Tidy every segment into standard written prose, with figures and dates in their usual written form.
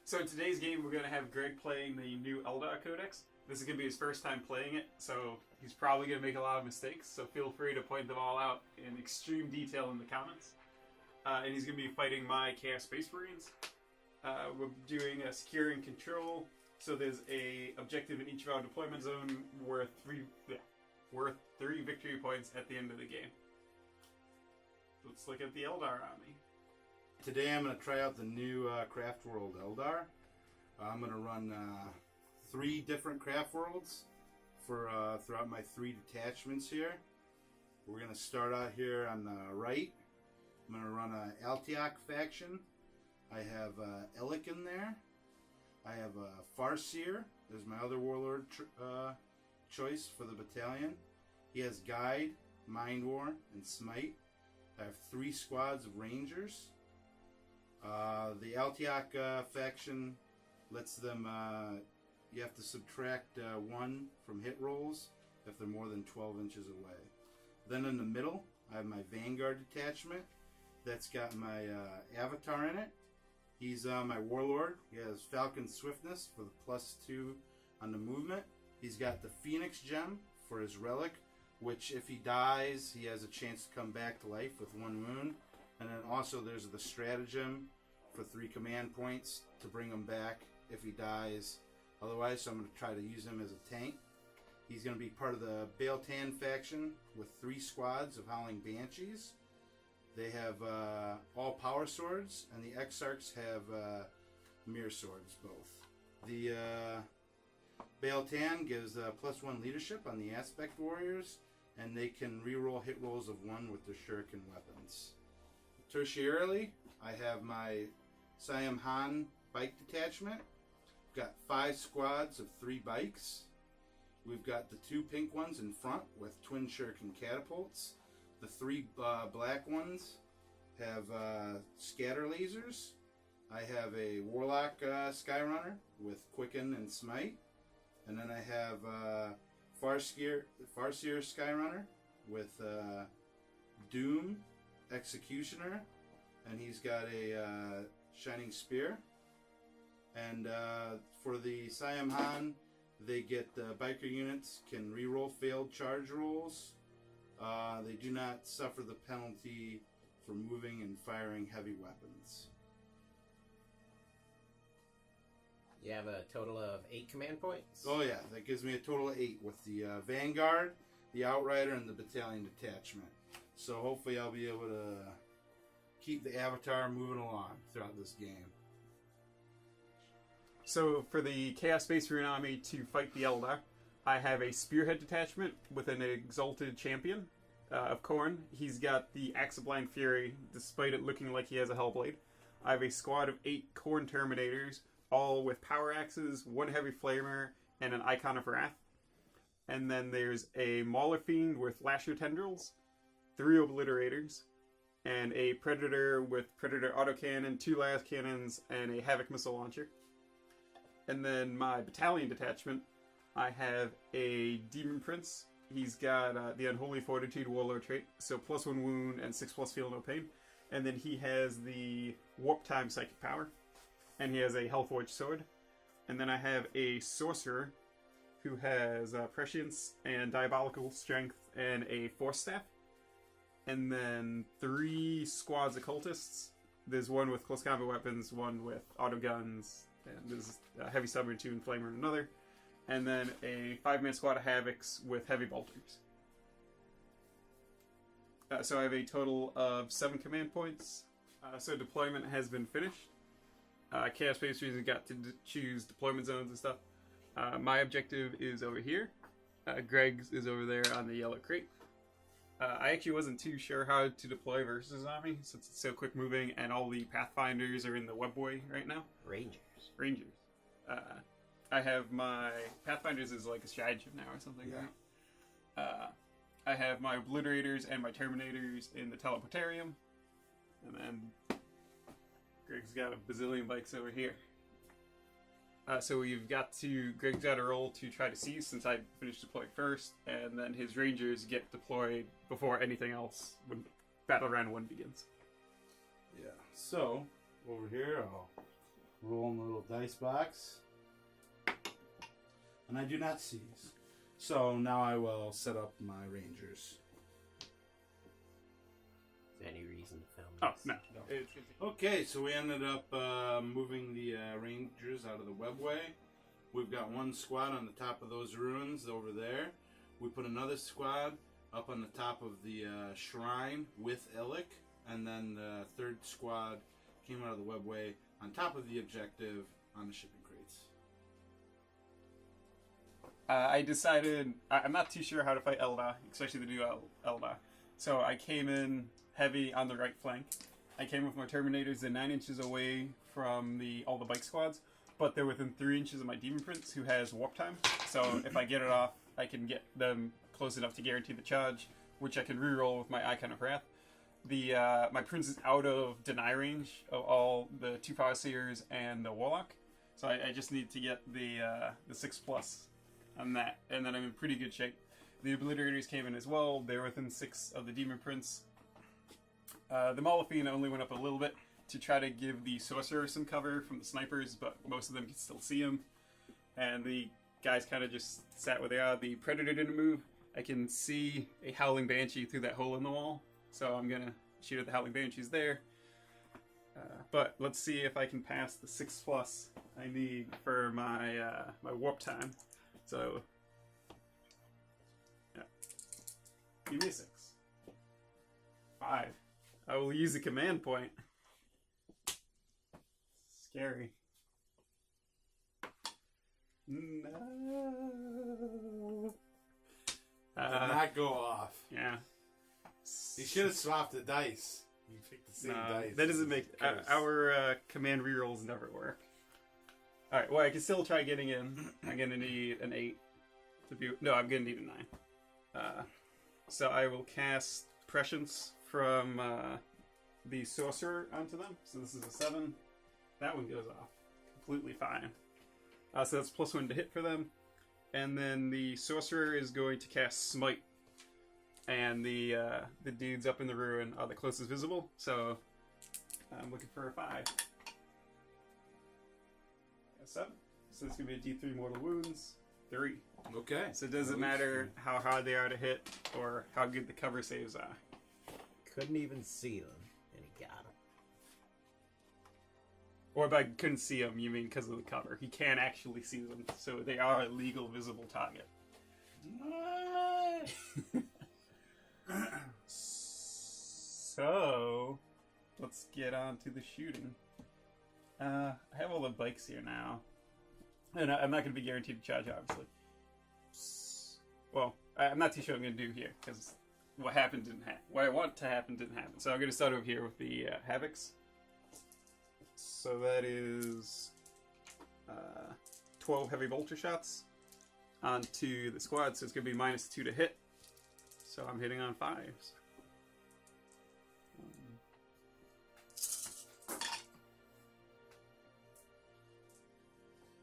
So in today's game, we're going to have Greg playing the new Eldar Codex. This is going to be his first time playing it, so he's probably going to make a lot of mistakes, so feel free to point them all out in extreme detail in the comments. And he's going to be fighting my Chaos Space Marines. We're doing a secure and control, so there's a objective in each of our deployment zone worth three victory points at the end of the game. Let's look at the Eldar army. Today I'm going to try out the new Craftworld Eldar. I'm going to run 3 different Craftworlds for throughout my 3 detachments here. We're going to start out here on the right. I'm going to run an Altiak faction. I have Elik in there. I have Farseer. There's my other warlord choice for the battalion. He has Guide, Mind War, and Smite. I have 3 squads of Rangers. The Altiak faction lets them, you have to subtract 1 from hit rolls if they're more than 12 inches away. Then in the middle, I have my Vanguard detachment. That's got my Avatar in it. He's my Warlord. He has Falcon Swiftness for the +2 on the movement. He's got the Phoenix Gem for his Relic, which if he dies, he has a chance to come back to life with 1 wound. And then also there's the Stratagem for 3 command points to bring him back if he dies. Otherwise, so I'm going to try to use him as a tank. He's going to be part of the Bael'Tan faction with 3 squads of Howling Banshees. They have all power swords, and the Exarchs have mirror swords, both. The Bael'Tan gives +1 leadership on the Aspect Warriors, and they can reroll hit rolls of 1 with their shuriken weapons. Tertiarily, I have my Siam Han bike detachment. We've got 5 squads of 3 bikes. We've got the 2 pink ones in front with twin shuriken catapults. The 3 black ones have scatter lasers. I have a Warlock Skyrunner with Quicken and Smite. And then I have Farseer Skyrunner with Doom, Executioner, and he's got a Shining Spear. And for the Siam Han, they get biker units can reroll failed charge rolls. They do not suffer the penalty for moving and firing heavy weapons. You have a total of 8 command points? Oh yeah, that gives me a total of 8 with the Vanguard, the Outrider, and the Battalion Detachment. So hopefully I'll be able to keep the Avatar moving along throughout this game. So for the Chaos Space Marine army to fight the Eldar, I have a Spearhead detachment with an Exalted Champion of Khorne. He's got the Axe of Blind Fury, despite it looking like he has a Hellblade. I have a squad of 8 Khorne Terminators, all with power axes, 1 heavy flamer, and an Icon of Wrath. And then there's a Mauler Fiend with Lasher Tendrils, 3 Obliterators, and a Predator with Predator Autocannon, 2 Las Cannons, and a Havoc Missile Launcher. And then my Battalion Detachment, I have a Demon Prince. He's got the Unholy Fortitude Warlord trait, so +1 wound and 6+ feel no pain. And then he has the Warp Time Psychic Power. And he has a Hellforged Sword. And then I have a Sorcerer who has Prescience and Diabolical Strength and a Force Staff. And then 3 squads of Cultists. There's 1 with close combat weapons, 1 with auto guns, and there's a Heavy Submarine 2 and Flamer in another. And then a 5-man squad of Havocs with Heavy Bolters. So I have a total of 7 command points. So deployment has been finished. Chaos Space Marines got to choose deployment zones and stuff. My objective is over here. Greg's is over there on the yellow crate. I actually wasn't too sure how to deploy versus army since it's so quick moving and all the Pathfinders are in the webway right now. Rangers. I have my Pathfinders is like a stratagem now or something, yeah. Right? I have my Obliterators and my Terminators in the Teleportarium. And then Greg's got a bazillion bikes over here. So Greg's got a roll to try to seize since I finished deploying first, and then his Rangers get deployed before anything else when Battle Round 1 begins. Yeah, so over here I'll roll in the little dice box. And I do not seize. So now I will set up my rangers. Is there any reason to film Oh, this? no. Okay, so we ended up moving the rangers out of the webway. We've got one squad on the top of those ruins over there. We put another squad up on the top of the shrine with Illic. And then the third squad came out of the webway on top of the objective on the shipping crates. I decided, I'm not too sure how to fight Eldar, especially the new Eldar. So I came in heavy on the right flank. I came with my Terminators. They're 9 inches away from all the bike squads, but they're within 3 inches of my Demon Prince, who has warp time. So if I get it off, I can get them close enough to guarantee the charge, which I can reroll with my Icon of Wrath. My Prince is out of deny range of all the 2 Power Seers and the Warlock, so I just need to get the 6+ on that, and then I'm in pretty good shape. The Obliterators came in as well. They're within 6 of the Demon Prince. The Molephine only went up a little bit to try to give the Sorcerer some cover from the snipers, but most of them can still see him. And the guys kind of just sat where they are. The Predator didn't move. I can see a Howling Banshee through that hole in the wall, so I'm going to shoot at the Howling Banshees there. But let's see if I can pass the 6+ I need for my my warp time. So, yeah. Give me a 6. 5. I will use a command point. Scary. No. Did not go off. Yeah. You should have swapped the dice. You picked the same dice. That doesn't make... our command rerolls never work. Alright, well, I can still try getting in. I'm going to need an 8 to be... No, I'm going to need a 9. So I will cast Prescience from the Sorcerer onto them. So this is a 7. That one goes off completely fine. So that's +1 to hit for them. And then the Sorcerer is going to cast Smite. And the dudes up in the ruin are the closest visible. So I'm looking for a 5. 7. So it's going to be a D3 mortal wounds. 3. Okay. So it doesn't matter how hard they are to hit or how good the cover saves are. Couldn't even see them, and he got them. Or by couldn't see them, you mean because of the cover. He can actually see them, so they are a legal visible target. So, let's get on to the shooting. I have all the bikes here now. And I'm not going to be guaranteed to charge, obviously. Well, I'm not too sure what I'm going to do here, because what happened didn't happen. What I want to happen didn't happen. So I'm going to start over here with the Havocs. So that is 12 heavy bolter shots onto the squad. So it's going to be -2 to hit. So I'm hitting on 5s.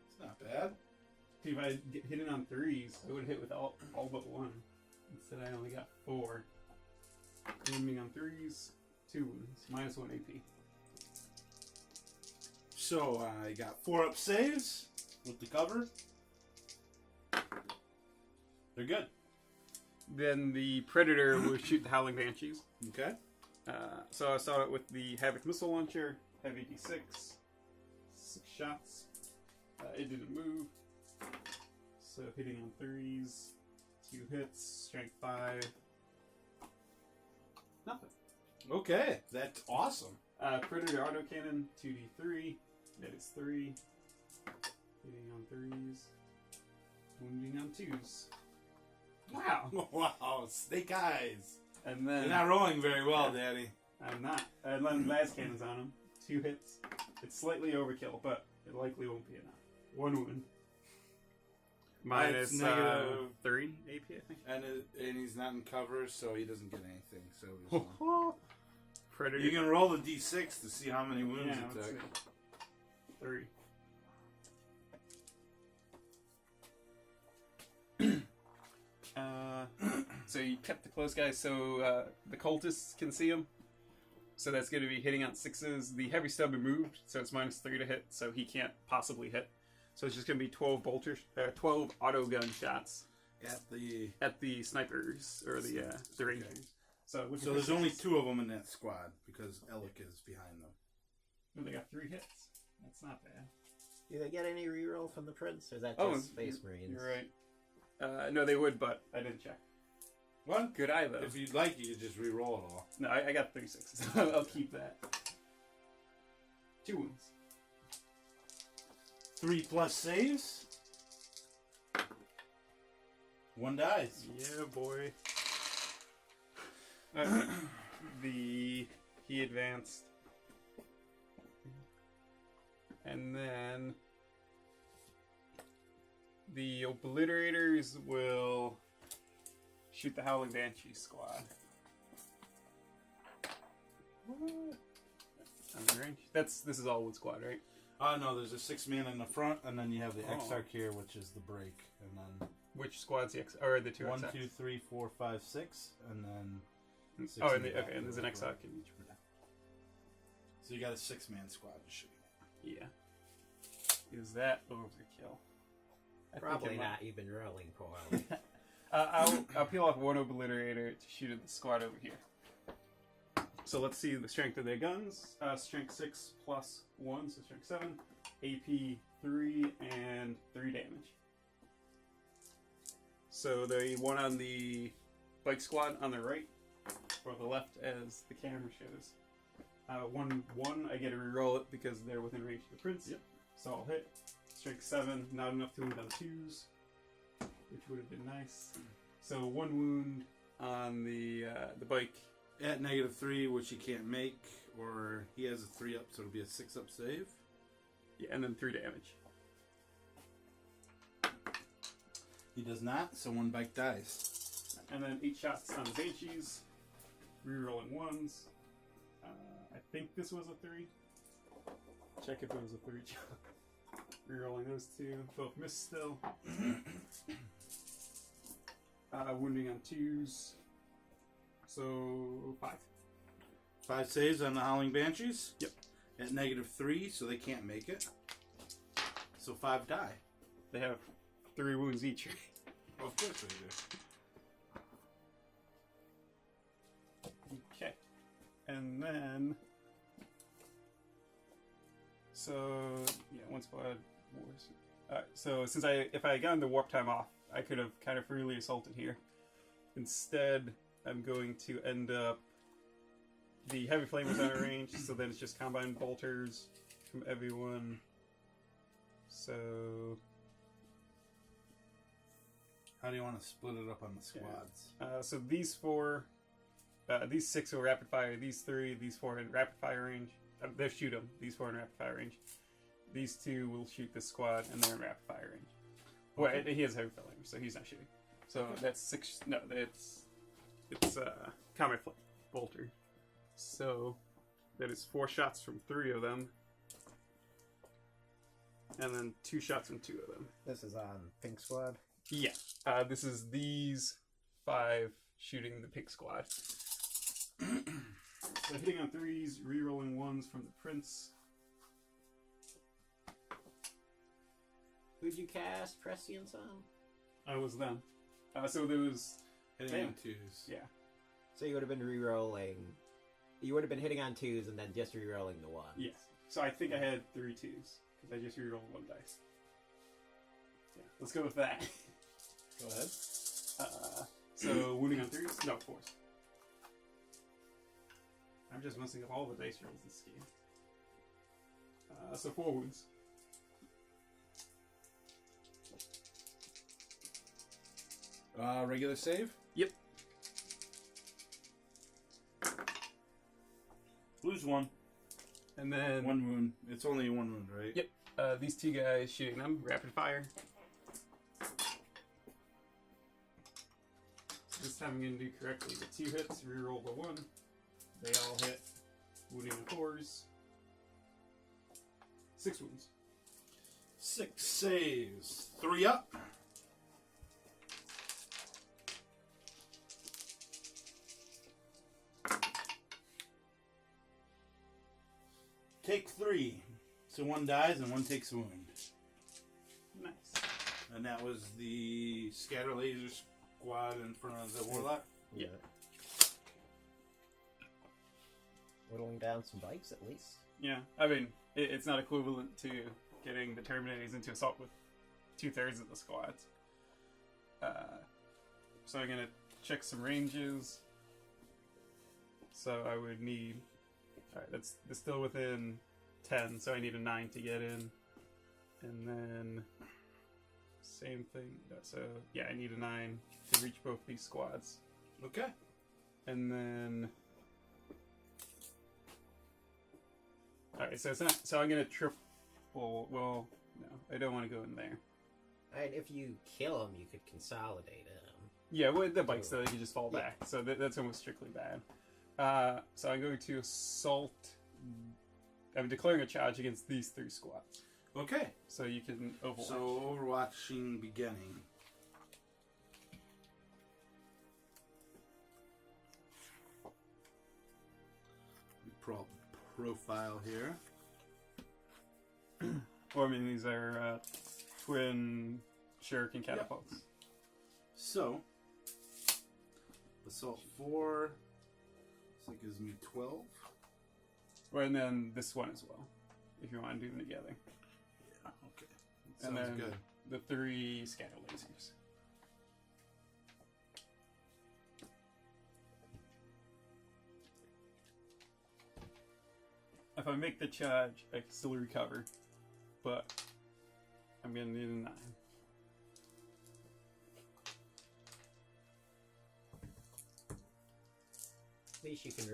It's not bad. See, if I hit it on 3s, I would hit with all but 1. Instead, I only got 4. Aiming on 3s, 2 wounds, -1 AP. So I got 4 up saves with the cover. They're good. Then the Predator will shoot the Howling Banshees. Okay. So I start out with the Havoc Missile Launcher, heavy D6, 6 shots. It didn't move. So hitting on 3s, 2 hits, strength 5. Nothing. Okay, that's awesome. Predator Autocannon, 2d3. That is 3. Hitting on 3s. Wounding on 2s. Wow. Wow, snake eyes. And then... You're not rolling very well, Daddy. I'm not. Las cannons on him. 2 hits. It's slightly overkill, but it likely won't be enough. 1 wound. Minus -3 AP, I think. And he's not in cover, so he doesn't get anything. So Predator. you can roll the d6 to see how many wounds it let's took. see. 3. So you kept the close guys, so the cultists can see him. So that's going to be hitting on 6s. The heavy stub moved, so it's -3 to hit, so he can't possibly hit. So it's just going to be 12 auto gun shots at the snipers or the rangers. Okay. So there's only 2 of them in that squad because Alec is behind them. Well, they got 3 hits. That's not bad. Do they get any reroll from the prince, or is that just Space Marines? You're right. No, they would, but I didn't check. What? Good eye, though. If you'd like, you could just re-roll it all. No, I got 3 6s. I'll keep that. 2 wounds. 3 plus saves. 1 dies. Yeah, boy. He advanced. And then the Obliterators will shoot the Howling Banshee squad. What? On range? This is all wood squad, right? No, there's a 6-man in the front, and then you have the Exarch here, which is the break, and then which squad's the X or the 2 1, Exarchs? 2, 3, 4, 5, 6, and then 6 oh, in and the back. and there's an Exarch in each. So you got a 6-man squad to shoot. Yeah. Is that overkill? Probably not even rolling poorly. I'll peel off 1 Obliterator to shoot at the squad over here. So let's see the strength of their guns. Strength 6 plus 1, so strength 7. AP 3 and 3 damage. So the one on the bike squad on the right, or the left as the camera shows. 1, I get to reroll it because they're within range of the prince. Yep. So I'll hit. Strength 7, not enough to wound on 2s, which would have been nice. So 1 wound on the bike. At -3, which he can't make, or he has a 3 up, so it'll be a 6 up save. Yeah, and then 3 damage. He does not, so 1 bike dies. And then 8 shots on the Banshees. Rerolling 1s. I think this was a 3. Check if it was a 3 shot. Rerolling those 2. Both missed still. Wounding on 2s. So 5. 5 saves on the Howling Banshees. Yep. At -3, so they can't make it. So 5 die. They have 3 wounds each. Of course they do. Okay. And then... So, yeah, 1 squad wars. So since if I had gotten the warp time off, I could have kind of freely assaulted here. Instead, I'm going to end up... The heavy flame was out of range, so then it's just combined bolters from everyone. So... How do you want to split it up on the squads? So these 4... these 6 will rapid fire, these 3, these 4 in rapid fire range. They'll shoot them, these 4 in rapid fire range. These 2 will shoot this squad, and they're in rapid fire range. Well, he has heavy flame, so he's not shooting. So that's 6... No, it's combat flame bolter. So that is 4 shots from 3 of them. And then 2 shots from 2 of them. This is on Pink Squad? Yeah. This is these 5 shooting the pig squad. So hitting on 3s, rerolling 1s from the prince. Who'd you cast Prescience on? I was them. So there was... Hitting on 2s. Yeah. So you would have been rerolling... You would have been hitting on 2s and then just rerolling the 1. Yes. So I think I had 3 2s, because I just rerolled 1 dice. Yeah, let's go with that. Go ahead. So wounding on 3s? No, 4s. I'm just messing up all the dice rolls this game. So 4 wounds. Regular save? Yep. Lose 1. And then... 1 wound. It's only 1 wound, right? Yep. These 2 guys shooting them, rapid fire. So this time I'm going to do correctly. The 2 hits, reroll the 1. They all hit. Wounding on 4s. 6 wounds. 6 saves. 3 up. take 3. So 1 dies and 1 takes a wound. Nice. And that was the scatter laser squad in front of the warlock. Yeah. Whittling down some bikes at least. Yeah, I mean, it's not equivalent to getting the Terminators into assault with 2/3 of the squads. So I'm gonna check some ranges. So I would need. Alright, that's still within 10, so I need a 9 to get in. And then. Same thing. So, yeah, I need a 9 to reach both these squads. Okay. And then. Alright, so it's not. So I'm gonna triple. Well, no, I don't want to go in there. And if you kill them, you could consolidate them. Yeah, with the bikes, though, they can just fall back. So that's almost strictly bad. So I'm going to assault. I'm declaring a charge against these 3 squads. Okay. So you can overwatch. So overwatching beginning. Profile here. Well, I mean, these are twin shuriken catapults. Yep. So, assault 4. So that gives me 12. Well, and then this one as well, if you want to do them together. Yeah, okay. And Sounds then good. the 3 scatter lasers. If I make the charge, I can still recover, but I'm gonna need a 9. At least you can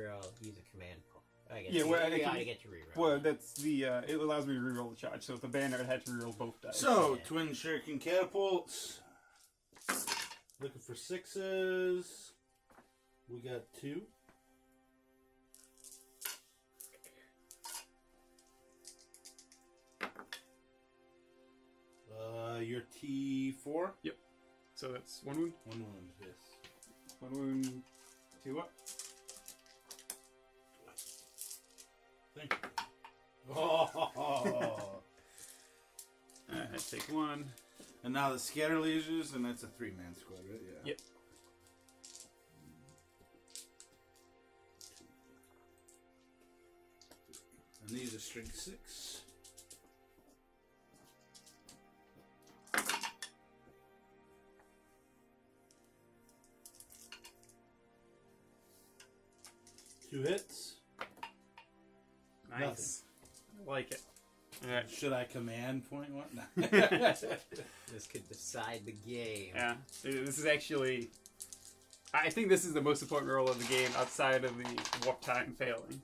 use a command point. I guess Yeah, well, you I gotta can- get to reroll. Well, that's the it allows me to reroll the charge. So if the banner, I had to reroll both dice. So, Yeah. twin shuriken catapults. Looking for 6s. We got 2. Your T4. So that's 1 wound. 1 wound, yes. 1 wound. 2 up. Thank you. Oh. I take 1. And now the scatter lasers, and that's a 3-man squad, right? Yeah. Yep. And these are strength 6. Two hits. Nice. I like it. Alright. Should I command point one? No. This could decide the game. Yeah. This is actually. I think this is the most important role of the game outside of the warp time failing.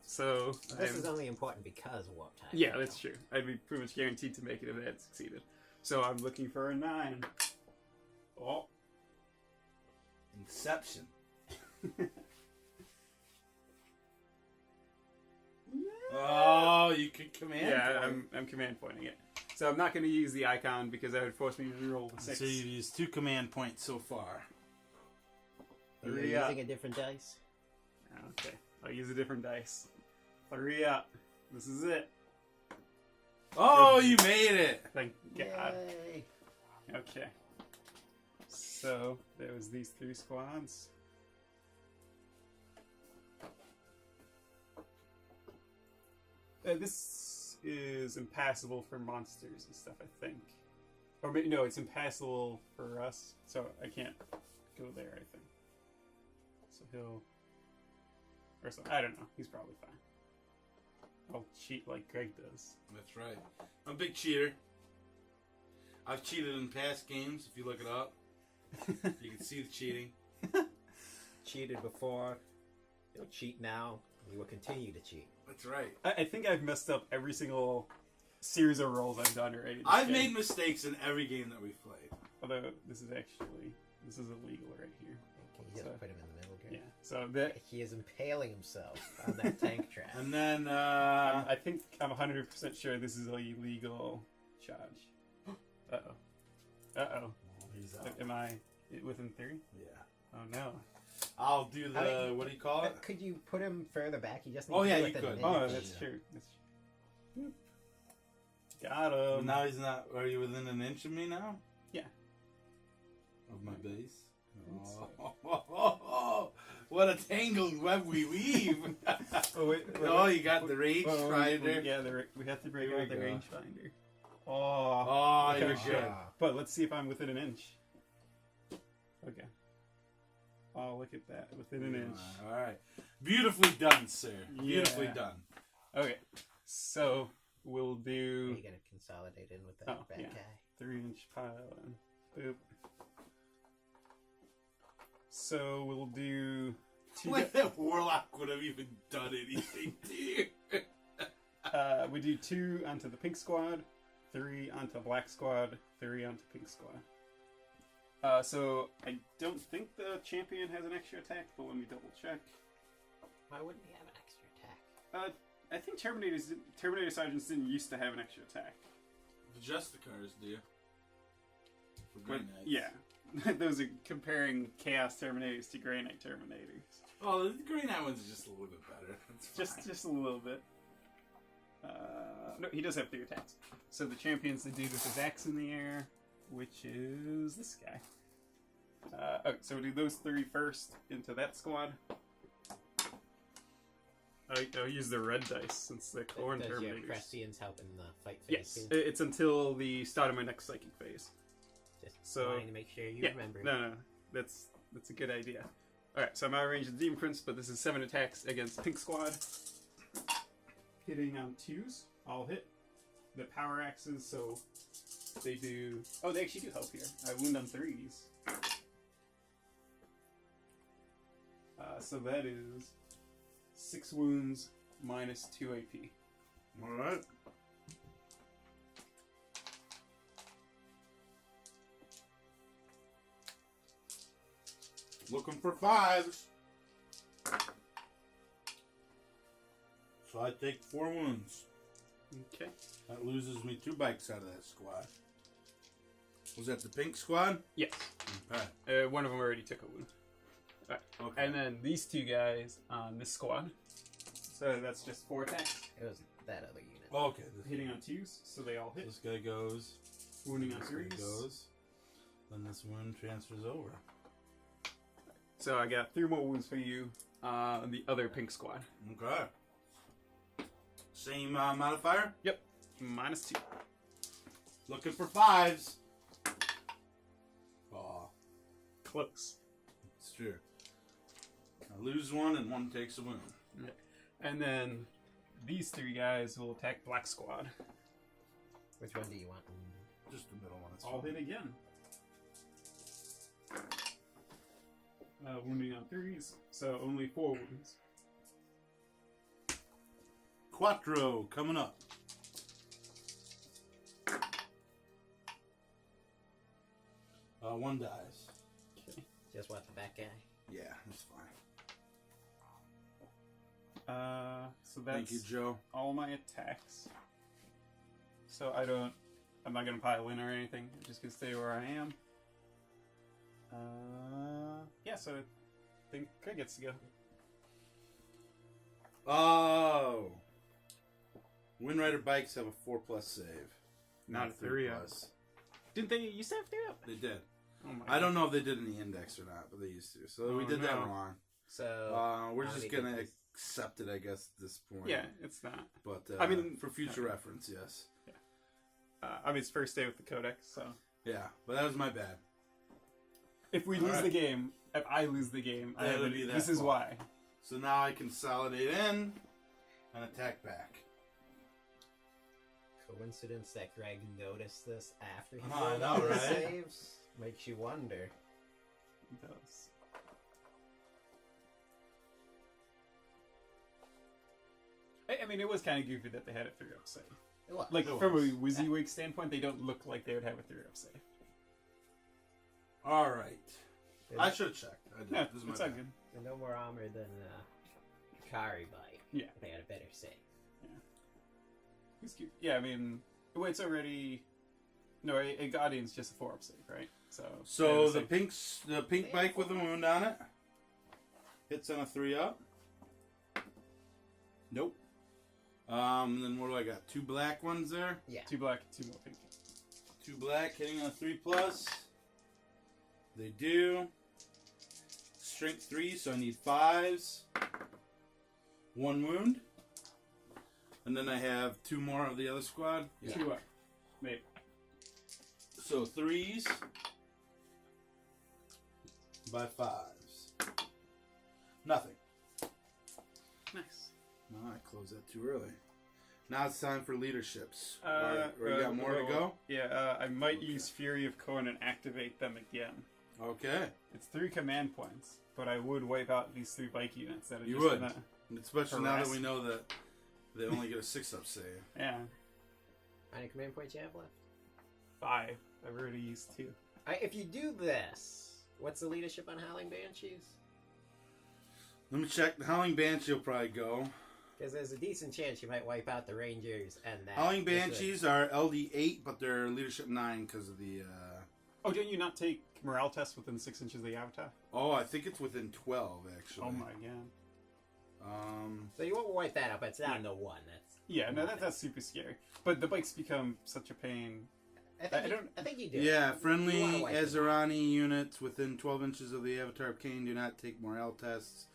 So. This is only important because of warp time. Yeah, that's true. I'd be pretty much guaranteed to make it if it had succeeded. So I'm looking for a 9. Oh. Inception. Oh, you could command. Yeah, point. I'm command pointing it. So I'm not going to use the icon because that would force me to roll the 6. So you've used 2 command points so far. Are you 3 up. using a different dice? Okay, I'll use a different dice. 3 up. This is it. Oh, you made it! Thank God. Yay. Okay. So there was these 3 squads. This is impassable for monsters and stuff, I think. Or maybe, no, it's impassable for us, so I can't go there, I think. So he'll... Or so, I don't know. He's probably fine. I'll cheat like Greg does. That's right. I'm a big cheater. I've cheated in past games, if you look it up. You can see the cheating. Cheated before. You'll cheat now. You will continue to cheat. That's right. I think I've messed up every single series of rolls I've done already. I've made mistakes in every game that we've played. Although, this is illegal right here. Okay, you gotta So- put him in the middle, Gary. Yeah, so that... He is impaling himself on that tank trap. And then, I think I'm 100% sure this is a illegal charge. Uh-oh. Uh-oh. he's out. Am I within 3? Yeah. Oh, no. I'll do the, what do you call it? Could you put him further back? You just need Oh, to yeah, do you it could. in Oh, inch. that's true. That's true. Got him. Now he's not, are you within an inch of me now? Yeah. Of my base? Oh, what a tangled web we weave. Oh, wait, Oh, you got the rangefinder. Yeah, we have to break Here we out the go. rangefinder. Oh, Oh, okay, you're sure. good. But let's see if I'm within an inch. Okay. Oh, look at that. Within an inch. All right. Beautifully done, sir. Yeah. Beautifully done. Okay. So we'll Are do you gonna consolidate in with that Oh, bad yeah. guy? 3-inch pile and boop. So we'll do two. Like that warlock would have even done anything to you. We do 2 onto the pink squad, 3 onto black squad, 3 onto pink squad. So I don't think the champion has an extra attack, but let me double check. Why wouldn't he have an extra attack? I think Terminator Sergeants didn't used to have an extra attack. The Justicars do. For But, Grey Knights. yeah. Those are comparing Chaos Terminators to Grey Knight Terminators. Oh, the Grey Knight one's just a little bit better. That's fine. Just a little bit. No, he does have 3 attacks. So the champion's the dude with his axe in the air, which is this guy. Okay, so we'll do those 3 first into that squad. I'll use the red dice since the Corn Does your Terminators. Prescience help in the fight phase Yes, too? it's until the start of my next psychic phase. Just so- wanting to make sure you Yeah, remember. no, that's a good idea. Alright, so I'm out of range of the Demon Prince, but this is 7 attacks against Pink Squad. Hitting on 2s, I'll hit. The power axes, so they do... Oh, they actually do help here. I wound on 3s. So that is 6 wounds minus 2 AP. Alright. Looking for 5s. So I take 4 wounds. Okay. That loses me 2 bikes out of that squad. Was that the pink squad? Yes. Okay. One of them already took a wound. Okay. And then these 2 guys on this squad. So that's just 4 attacks. It was that other unit. Okay. Hitting on 2s, so they all hit. This guy goes. Wounding on This guy 3s. goes. Then this wound transfers over. So I got 3 more wounds for you on the other pink squad. Okay. Same modifier? Yep. Minus 2. Looking for 5s. Aw, Close. it's true. I lose 1 and 1 takes a wound. Okay. And then these 3 guys will attack black squad. Which one do you want? Just the middle one. It's All fine. hit again. Wounding on 3s, so only 4 wounds. Quattro coming up. One dies. Okay. Just what, the back guy? Yeah, that's fine. So that's Thank you, Joe. all my attacks. So I'm not gonna pile in or anything. I'm just gonna stay where I am. Yeah, so I think Craig gets to go. Oh. Windrider bikes have a 4+ save. Not a 3 up. Didn't they used to have 3 up? They did. Oh my I don't know if they did in the index or not, but they used to. So we Oh, did that no. wrong. So We're how just many gonna did this- accept it, I guess, at this point. Yeah, it's not. But I mean, for future reference, yes. I mean, it's first day with the Codex, so Yeah, but that was my bad. if we All lose right. the game, if I lose the game, Yeah, it'll be that this is fault. why. So now I consolidate in and attack back. Coincidence that Greg noticed this after he I rolled know, all the right? saves? Makes you wonder. It does. I mean, it was kind of goofy that they had a 3-up save. It was. Like, It from a was. WYSIWYG standpoint, they don't look like they would have a 3-up save. All right. There's, I should have checked. I did. Yeah, This is my it's all bad. good. there's no more armor than Kari bike. Yeah. They had a better save. It's cute. Yeah, I mean, well, it's already... No, a Guardian's just a 4-up save, right? So So yeah, the pink bike with a wound on it. Hits on a 3-up. Nope. Then what do I got? 2 black ones there. Yeah. 2 black, 2 more pink. 2 black hitting on a 3+. They do. Strength 3, so I need 5s. 1 wound. And then I have 2 more of the other squad. Yeah. 2 up. Maybe. So 3s by 5s. Nothing. Nice. No, I closed that too early. Now it's time for leaderships. Or you got more to go? Yeah, I might use Fury of Corn and activate them again. Okay. It's 3 command points, but I would wipe out these 3 bike units that are You just would. gonna... Especially now that harass. we know that they only get a 6-up save. Yeah, How many command points you have left? 5. I've already used 2. If you do this, what's the leadership on Howling Banshees? Let me check. The Howling Banshee will probably go. Because there's a decent chance you might wipe out the Rangers and that. Howling Banshees are LD 8, but they're leadership 9 because of the. Oh, don't you not take morale tests within 6 inches of the avatar? Oh, I think it's within 12 actually. Oh my god. So you won't wipe that up. It's down to 1. That's Yeah, no, that's super scary. But the bikes become such a pain. I think you do. Yeah, You wanna friendly wipe them. Azerani units within 12 inches of the Avatar of Cain do not take morale tests,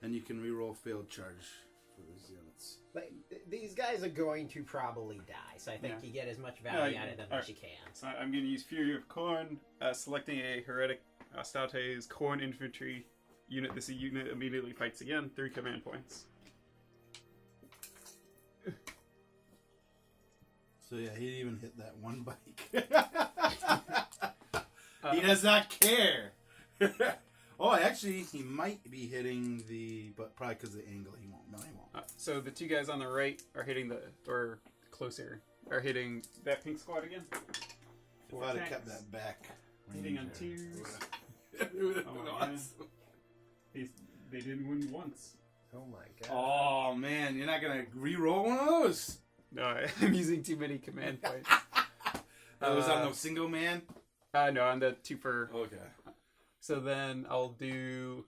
and you can reroll failed charge for these units. Like, these guys are going to probably die, so I think Yeah. you get as much value No, out of them alright. as you can. So I'm going to use Fury of Corn, selecting a Heretic Astartes Corn Infantry unit. This unit immediately fights again, 3 command points. So yeah, he even hit that one bike. He does not care. Oh, actually, he might be hitting the, but probably because of the angle, he won't. No, he won't. So the 2 guys on the right are hitting the, or closer, are hitting that pink squad again. If I'd have kept that back. Hitting on ranger, 2s. it would have Oh been my awesome. They didn't win once. Oh my god. Oh man, you're not gonna re-roll one of those? No, I'm using too many command points. That was on the single man. No, on the 2 for. Okay. So then I'll do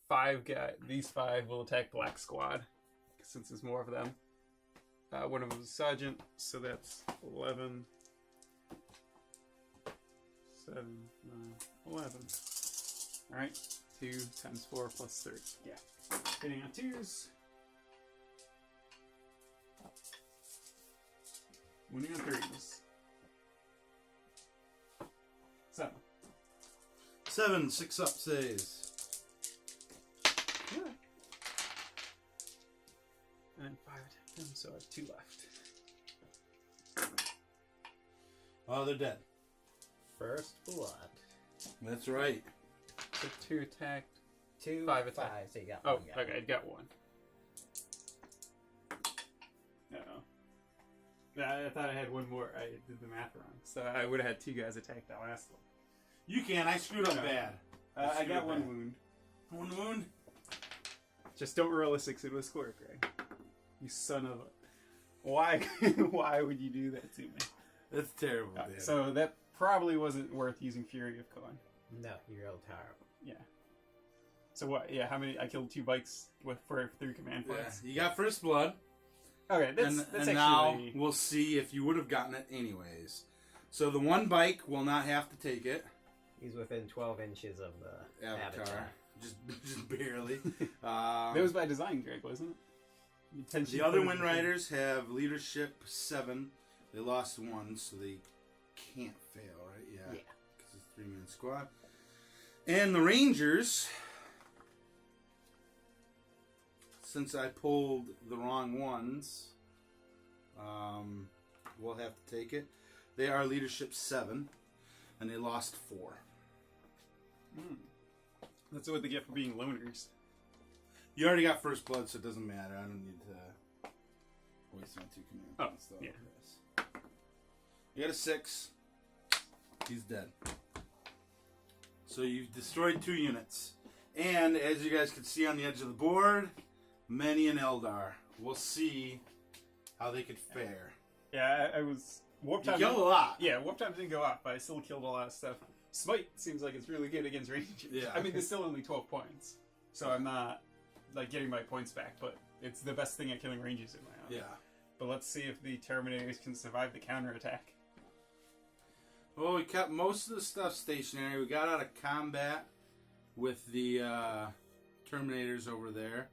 5 guys. These 5 will attack Black Squad, since there's more of them. One of them is Sergeant, so that's 11. 7, 9, 11. Alright, 2 times 4 plus 3. Yeah. Hitting on 2s. Winning on 3s. 7. 7 6-up saves. Yeah. And then 5 attack them, so I have 2 left. Oh, they're dead. First blood. That's right. So 2 attacked. 2, 5 5. attack. So you got Oh, one guy. okay, I got 1. No. I thought I had 1 more. I did the math wrong. So I would have had 2 guys attack that last one. You can. I screwed up No. bad. I got 1 bad. wound. 1 wound. Just don't roll a 6 into a score, Greg. You son of a... Why? Why would you do that to me? That's terrible, man. So that probably wasn't worth using Fury of Corn. No, you rolled terrible. Yeah. So what? Yeah, how many? I killed 2 bikes for 3 command Yeah, points. you got first blood, Okay, that's and actually. now we'll see if you would have gotten it anyways. So the 1 bike will not have to take it. He's within 12 inches of the Avatar, just barely. That was by design, Greg, wasn't it? The other Wind Riders have leadership 7. They lost 1, so they can't fail, right? Yeah. Yeah. Because it's a 3-man squad. And the Rangers, since I pulled the wrong ones, we'll have to take it. They are leadership 7, and they lost 4. That's what they get for being loners. You already got first blood, so it doesn't matter. I don't need to waste my 2 command Oh, points, though. yeah. You got a 6. He's dead. So you've destroyed 2 units. And as you guys can see on the edge of the board, many an Eldar. We'll see how they could fare. Yeah, I was warp You time. killed a lot. Yeah, warp time didn't go up, but I still killed a lot of stuff. Smite seems like it's really good against rangers. Yeah. I mean, there's still only 12 points. So I'm not like getting my points back, but it's the best thing at killing ranges in my army. Yeah. But let's see if the Terminators can survive the counterattack. Well, we kept most of the stuff stationary. We got out of combat with the Terminators over there.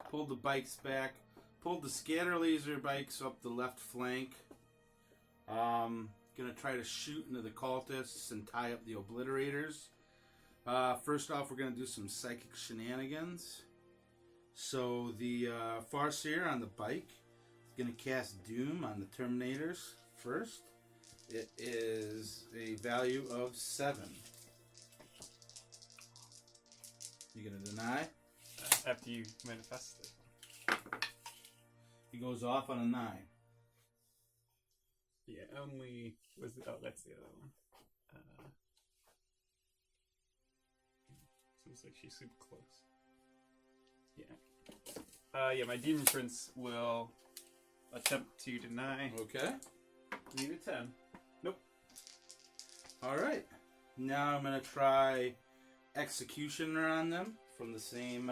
Pulled the bikes back. Pulled the scatter laser bikes up the left flank. Gonna try to shoot into the cultists and tie up the obliterators. First off, we're gonna do some psychic shenanigans. So the Farseer on the bike is gonna cast Doom on the Terminators first. It is a value of 7. You gonna deny? After you manifest it. He goes off on a 9. Yeah, only was the, oh, that's the other one. Seems like she's super close. Yeah. Yeah, my Demon Prince will attempt to deny. Okay. Need a 10. Nope. Alright. Now I'm gonna try Executioner on them from the same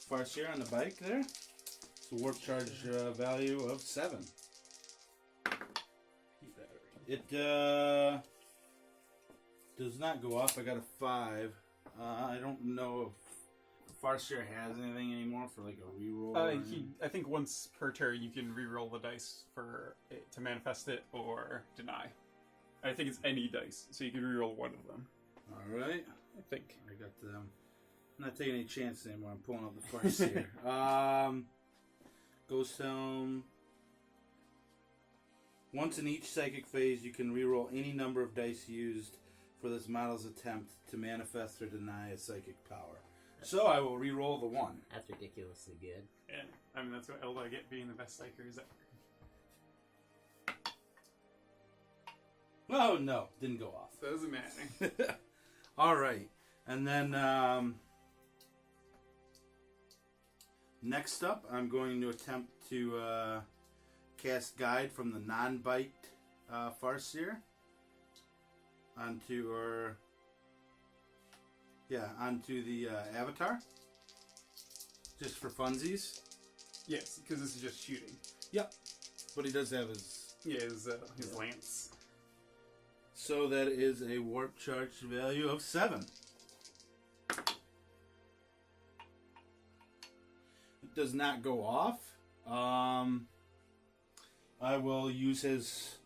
Farseer on the bike there. It's a warp charge value of 7. It does not go off. I got a 5. I don't know if Farseer has anything anymore for like a reroll. I think once per turn you can reroll the dice for it to manifest it or deny. I think it's any dice, so you can reroll one of them. All right. I think. I got them. I'm not taking any chances anymore. I'm pulling out the Farseer. Ghost Helm. Once in each psychic phase, you can reroll any number of dice used for this model's attempt to manifest or deny a psychic power. So I will reroll the 1. That's ridiculously good. Yeah, I mean that's what I get being the best psychers ever. Oh no, didn't go off. Doesn't matter. All right, and then next up, I'm going to attempt to cast Guide from the non-biked Farseer onto the Avatar, just for funsies. Yes, because this is just shooting. Yep, but he does have his Lance. So that is a warp charge value of 7. It does not go off. I will use his,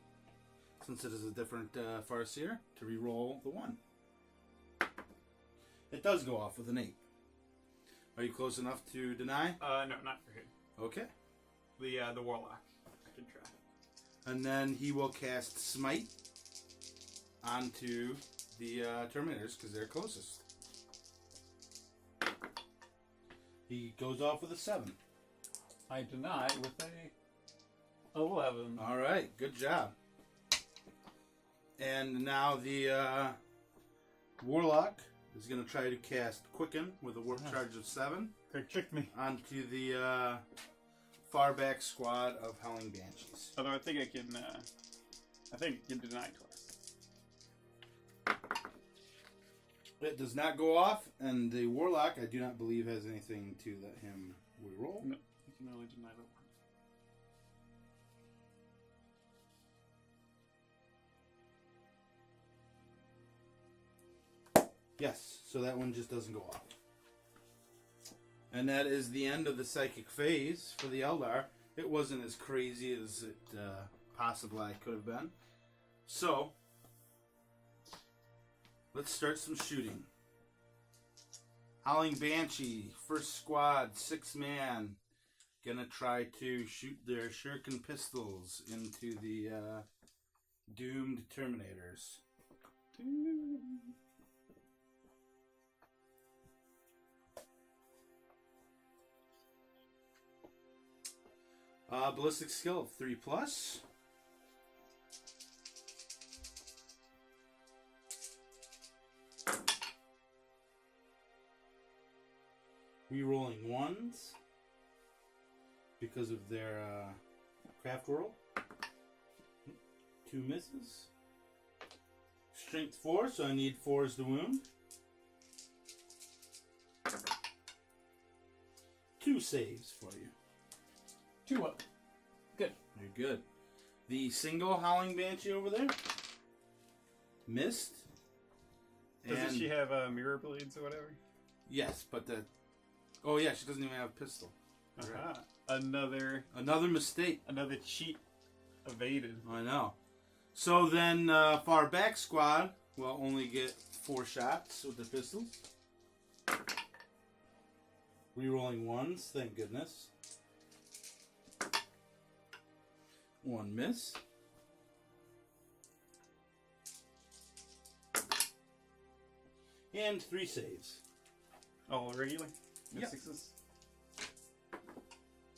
since it is a different Farseer, to reroll the 1. It does go off with an 8. Are you close enough to deny? No, not for him. Okay. The Warlock. I can try. And then he will cast Smite onto the Terminators because they're closest. He goes off with a 7. I deny with a 11. All right, good job. And now the Warlock is going to try to cast Quicken with a warp charge of 7 Quick tricked me. onto the far back squad of Howling Banshees. Although I think I can deny twice. It does not go off, and the Warlock, I do not believe, has anything to let him reroll. No, you can only deny the one. Yes, so that one just doesn't go off. And that is the end of the psychic phase for the Eldar. It wasn't as crazy as it possibly could have been. So, let's start some shooting. Howling Banshee, first squad, 6-man. Gonna try to shoot their shuriken pistols into the doomed Terminators. Ballistic skill of 3+. Rerolling 1s because of their Craftworld. 2 misses. Strength 4, so I need 4s to wound. 2 saves for you. 2 up. Good. You're good. The single Howling Banshee over there missed. Doesn't she have mirror blades or whatever? Yes, but the... Oh, yeah, she doesn't even have a pistol. Uh-huh. Another mistake. Another cheat evaded. I know. So then, far back squad will only get 4 shots with the pistols. Rerolling 1s, thank goodness. 1 miss. And 3 saves. All regular? No Yep. 6s?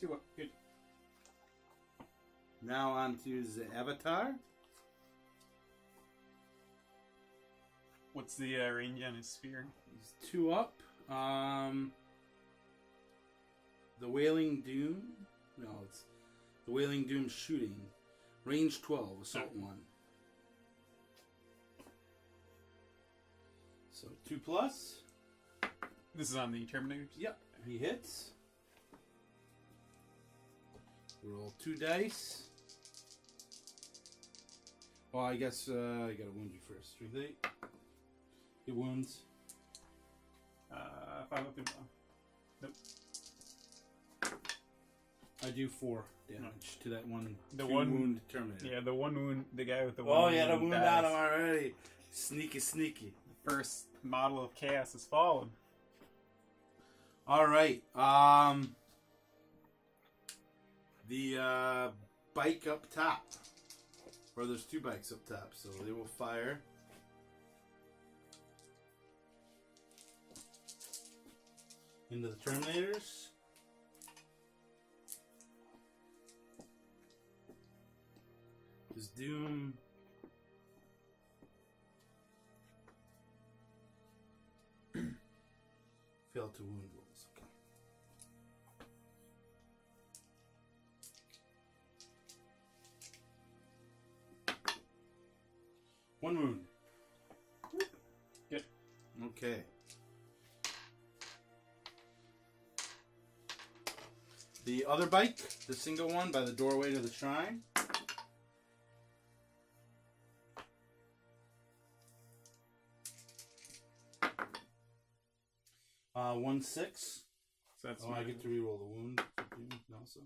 2 up. Good. Now on to the Avatar. What's the range on his spear? He's 2 up. The Wailing Doom. No, it's the Wailing Doom shooting. Range 12, assault 1. So 2 plus. This is on the Terminators? Yep, he hits. Roll 2 dice. Well, I guess I gotta wound you first. 3 8. It wounds. 5 up and nope. I do 4 damage to that one. The two one wound Terminator. Yeah, the one wound, the guy with the one Oh wound. yeah, the wound dies. on him already. Sneaky, sneaky. The first model of Chaos has fallen. All right. The bike up top. Or there's 2 bikes up top, so they will fire. Into the Terminators. His Doom. Failed to wound rolls. Okay. One wound. Good. Okay. The other bike, the single one by the doorway to the shrine. 1 6. So that's I get to reroll the wound. Also.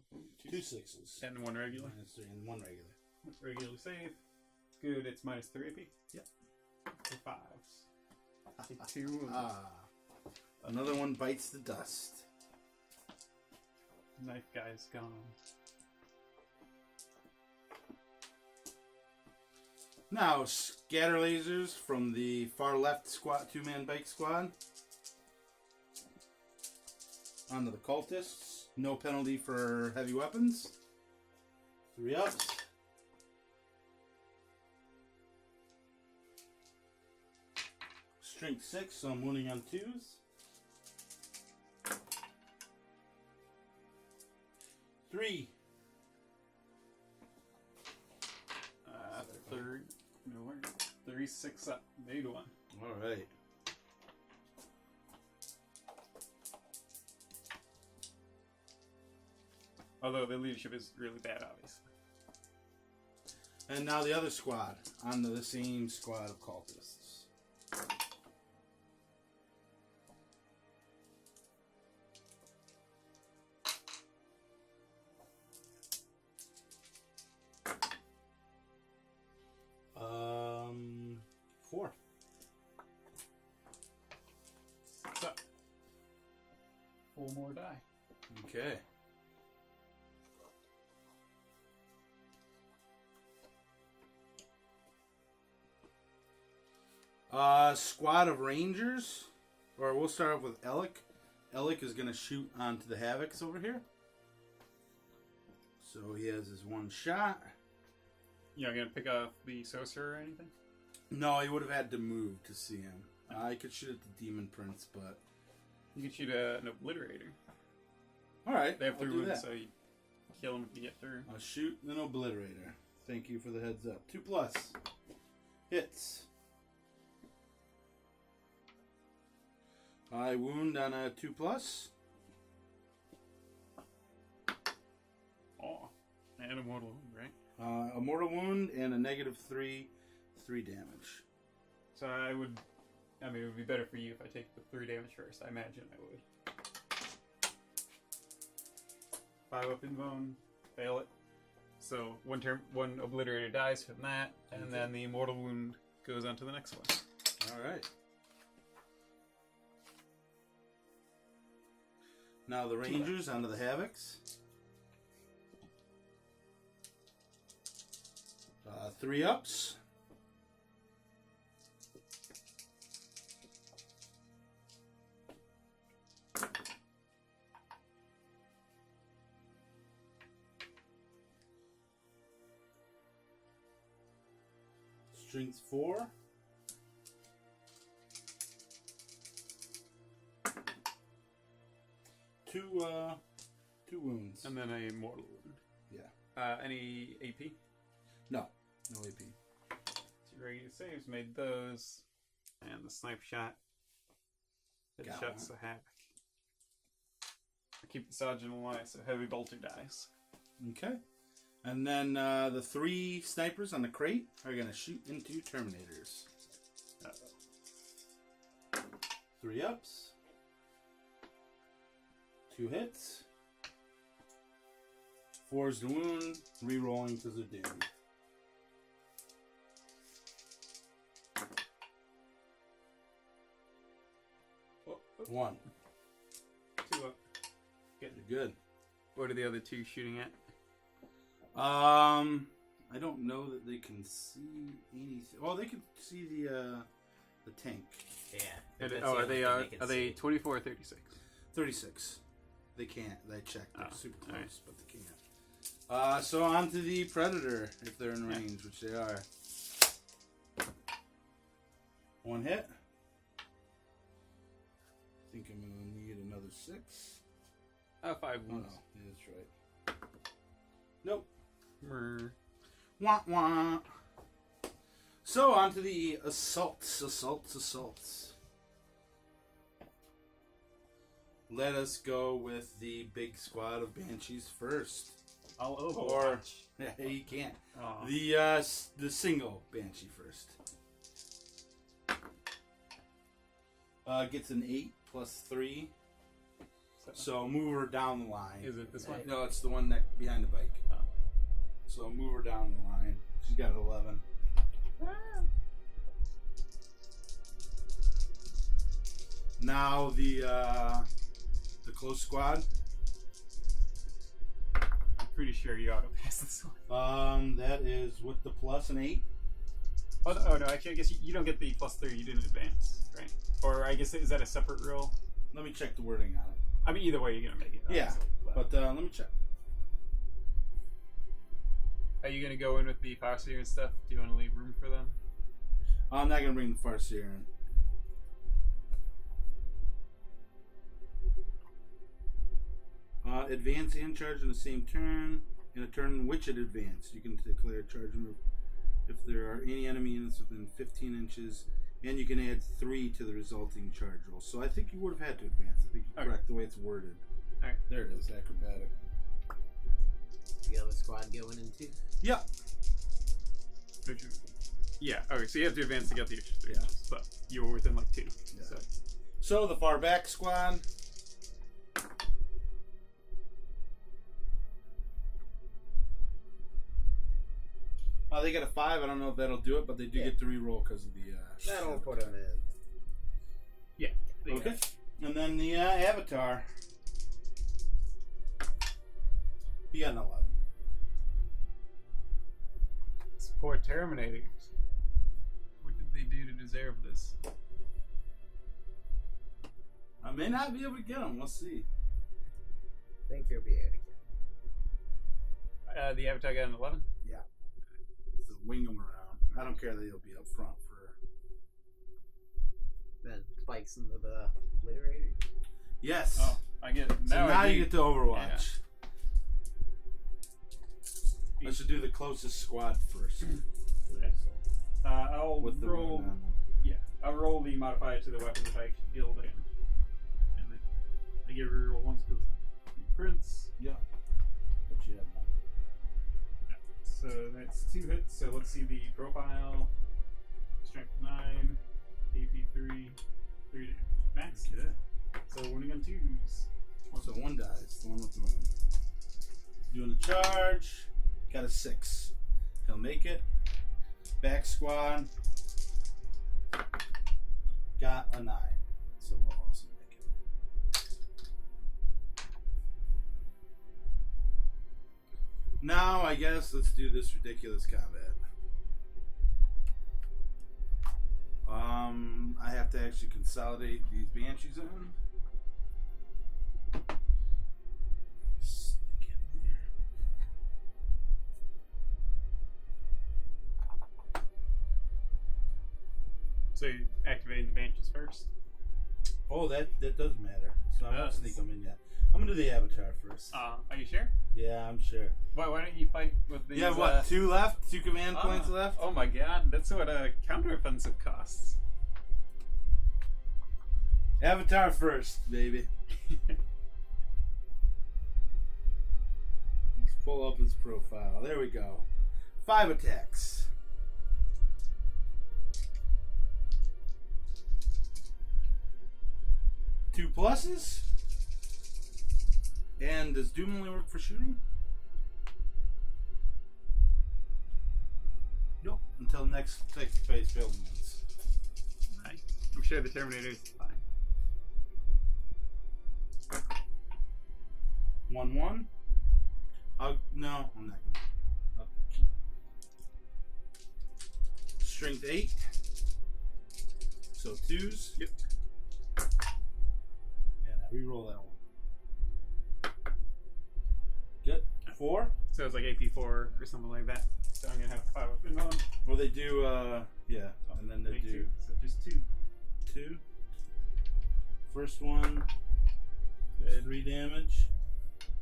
2 6s. And 1 regular. -3 and 1 regular. Regular save. Good, it's -3 AP. Yep. For 5s. Take 2. Another one bites the dust. Knife guy's gone. Now, scatter lasers from the far left squad, 2-man bike squad. Onto the cultists. No penalty for heavy weapons. 3 ups. Strength 6, so I'm wounding on 2s. 3. Third. No worries. 3 6 up. Made 1. Alright. Although the leadership is really bad, obviously. And now the other squad. Onto the same squad of cultists. Four. So, 4 more die. Okay. Squad of Rangers. Or we'll start off with Alec. Alec is going to shoot onto the Havocs over here. So he has his 1 shot. You're not going to pick off the sorcerer or anything? No, he would have had to move to see him. I could shoot at the Demon Prince, but... You can shoot an obliterator. Alright, They have I'll 3 do wounds, that. so you kill them if you get through. I'll shoot an Obliterator. Thank you for the heads up. 2 plus. Hits. I wound on a 2 plus. And a mortal wound, right? A mortal wound and a -3 damage. So it would be better for you if I take the 3 damage first. I imagine I would. 5 up in bone, fail it. So one obliterator dies from that, and then the mortal wound goes on to the next one. All right. Now the Rangers onto the Havocs. 3 ups. Strength 4. Two wounds. And then a mortal wound. Yeah. Any AP? No AP. 2 regular saves, made those. And the snipe shot. Headshots the Havoc. I keep the Sergeant alive, so heavy bolter dies. Okay. And then the 3 snipers on the crate are going to shoot into Terminators. Uh-oh. 3 ups. 2 hits. 4's the wound. Re-rolling because they're damaged. Oh, 1. 2 up. You're good. What are the other 2 shooting at? I don't know that they can see anything. Oh, they can see the tank. Yeah. Are they 24 or 36? 36. They can't. They checked. They're super close, right. but they can't. So on to the Predator, if they're in range, which they are. 1 hit. I think I'm going to need another 6. 5 Oh, no. wounds. Yeah, that's right. Nope. Brr. Wah, wah. So on to the assaults. Let us go with the big squad of Banshees first. I'll Or overwatch. yeah, you can't. Oh. The single Banshee first. Gets an 8 plus 3. So move her down the line. Is it this one? No, it's the one behind the bike. Oh. So move her down the line. She's got 11. Now the close squad. I'm pretty sure you ought to pass this one. That is with the plus an 8. Oh no, actually I guess you don't get the +3, you didn't advance, right? Or I guess, is that a separate roll? Let me check the wording on it. I mean, either way you're gonna make it. Yeah, obviously, but let me check. Are you gonna go in with the Farseer and stuff? Do you want to leave room for them? I'm not gonna bring the Farseer in. Advance and charge in the same turn. In a turn in which it advanced, you can declare a charge move if there are any enemy units within 15 inches, and you can add 3 to the resulting charge roll. So I think you would have had to advance. I think you're correct the way it's worded. Alright. There it is, acrobatic. The other squad going in too. Yeah. Yeah, okay, so you have to advance to get the extra 3 Yeah. inches, but you were within like 2. Yeah. So the far back squad. They got a 5. I don't know if that'll do it, but they do get to re-roll because of the. That'll put them in. Yeah. Okay. And then the Avatar. He got an 11. It's poor Terminators. What did they do to deserve this? I may not be able to get him. We'll see. I think you'll be able to get The Avatar got an 11? Yeah. So wing them around. I don't care that he'll be up front for. then spikes into the obliterator. Yes. Oh, I get it. So now you get to Overwatch. Yeah. I should do the closest squad first. I'll With the roll. wound on them. Yeah, I'll roll the modifier to the weapon type deal damage, and then I get reroll once because prints. Yeah. What you have now? So let's see the profile. Strength 9, AP 3, 3 max. Okay. So winning on 2s. So one dies, the one with the moon. Doing the charge. Got a 6. He'll make it. Back squad. Got a 9. So we'll also make it. Now, I guess, let's do this ridiculous combat. I have to actually consolidate these banshees in. Sneak in here. So you're activating the banshees first. Oh, that does matter. So I won't does. sneak them in yet. I'm gonna do the avatar first. Are you sure? Yeah, I'm sure. Why don't you fight with these? You have what? 2 left? 2 command points left? Oh my god, that's what a counteroffensive costs. Avatar first, baby. Let's pull up his profile. There we go. 5 attacks. Two pluses. And does Doom only work for shooting? Nope. Until next phase failed once. Right. I'm sure the Terminator is fine. 1-1. No, I'm not gonna. Strength 8. So 2s. Yep. And I reroll that one. Good. 4. So it's like AP4 or something like that. So I'm gonna have 5 up and on. Well, they do. Yeah, and then they Make do 2. So just 2. 2. First one, Dead. 3 damage.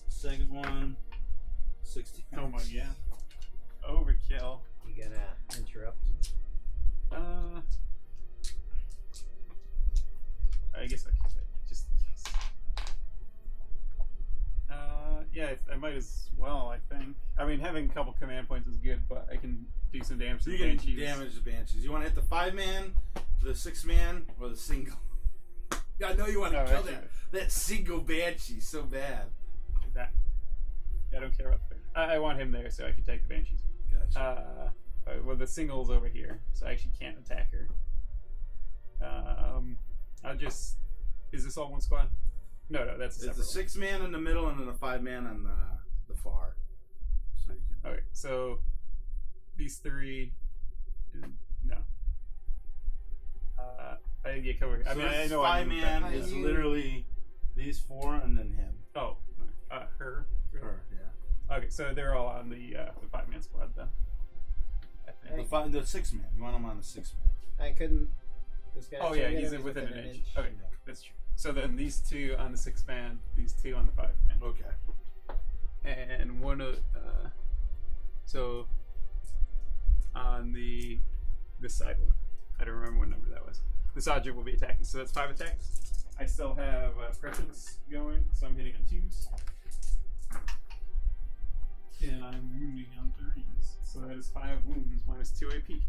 Second one, 16. Oh my god. Overkill. You gonna interrupt? I guess I can say it just in case. Yeah, I might as well, I think. I mean, having a couple command points is good, but I can do some damage to You the can Banshees. damage the Banshees. You want to hit the 5-man, the 6-man, or the single? Yeah, I know you want to kill that single Banshee so bad. That. I don't care about the third. I want him there so I can take the Banshees. Gotcha. Well, the single's over here, so I actually can't attack her. I'll just... Is this all one squad? No, that's a It's separate a 6-man in the middle and then a 5-man on the far. So you can... Okay, so these 3... No. I didn't get covered. I mean, I know 5-man I is moved. literally these 4 and then him. Oh, her. Her, yeah. Okay, so they're all on the 5-man squad then. I think. Hey. The 6-man. You want him on the 6-man. I couldn't. This guy. Oh yeah, he's within an inch. Okay, that's true. So then these 2 on the 6-man, these 2 on the 5-man, Okay. and one of so on this side one, I don't remember what number that was. This object will be attacking, so that's 5 attacks. I still have presence going, so I'm hitting on 2s, and I'm wounding on 3s. So that is 5 wounds minus 2 AP,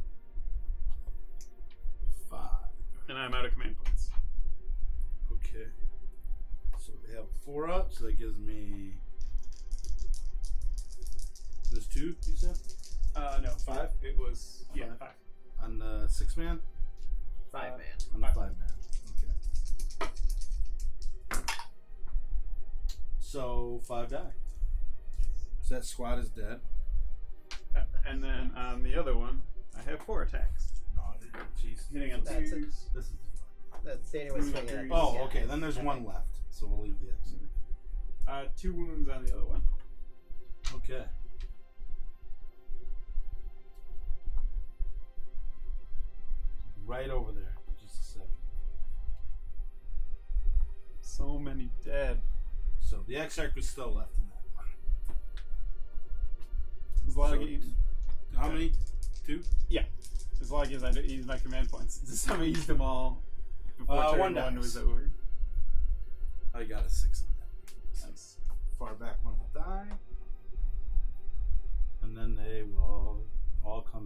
5. and I'm out of command points. Okay. So they have 4 up, so that gives me. There's 2, you said? No, 5? It was 5. On the 6-man? 5-man. On the 5-man. Okay. So 5 die. So that squad is dead. And then on the other one, I have 4 attacks. No, jeez. Hitting on That's 2s. This is. That's Danny was swinging at. Oh, these okay. guys. Then there's 1 left. So we'll leave the exit. 2 wounds on the other one. Okay. Right over there. Just a second. So many dead. So the Exarch was still left in that one. As long So, as how many? 2? yeah, as long as I don't use my command points. This time I used them all before turn 1 1 dies. was over. I got a 6 of that. Nice. Far back one will die. And then they will all come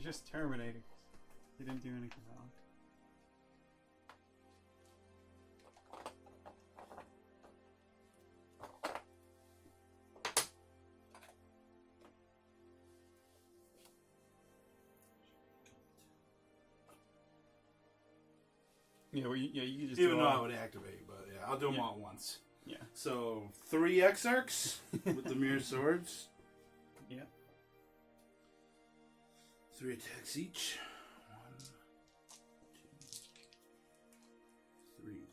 just Terminators. They didn't do anything wrong. Yeah, well, you can just Even do though all- I would activate, but yeah, I'll do them all at once. Yeah. So 3 Exarchs with the mirror swords. Yeah. 3 attacks each. 1, 2,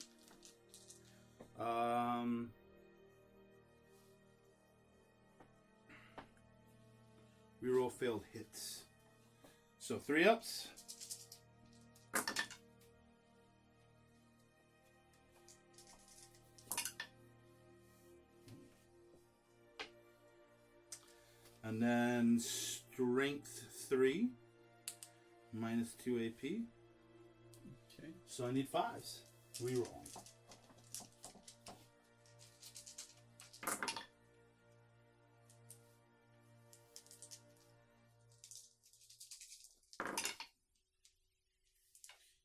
3. Reroll failed hits. So 3 ups. And then strength 3, minus 2 AP. Okay. So I need 5s. Reroll.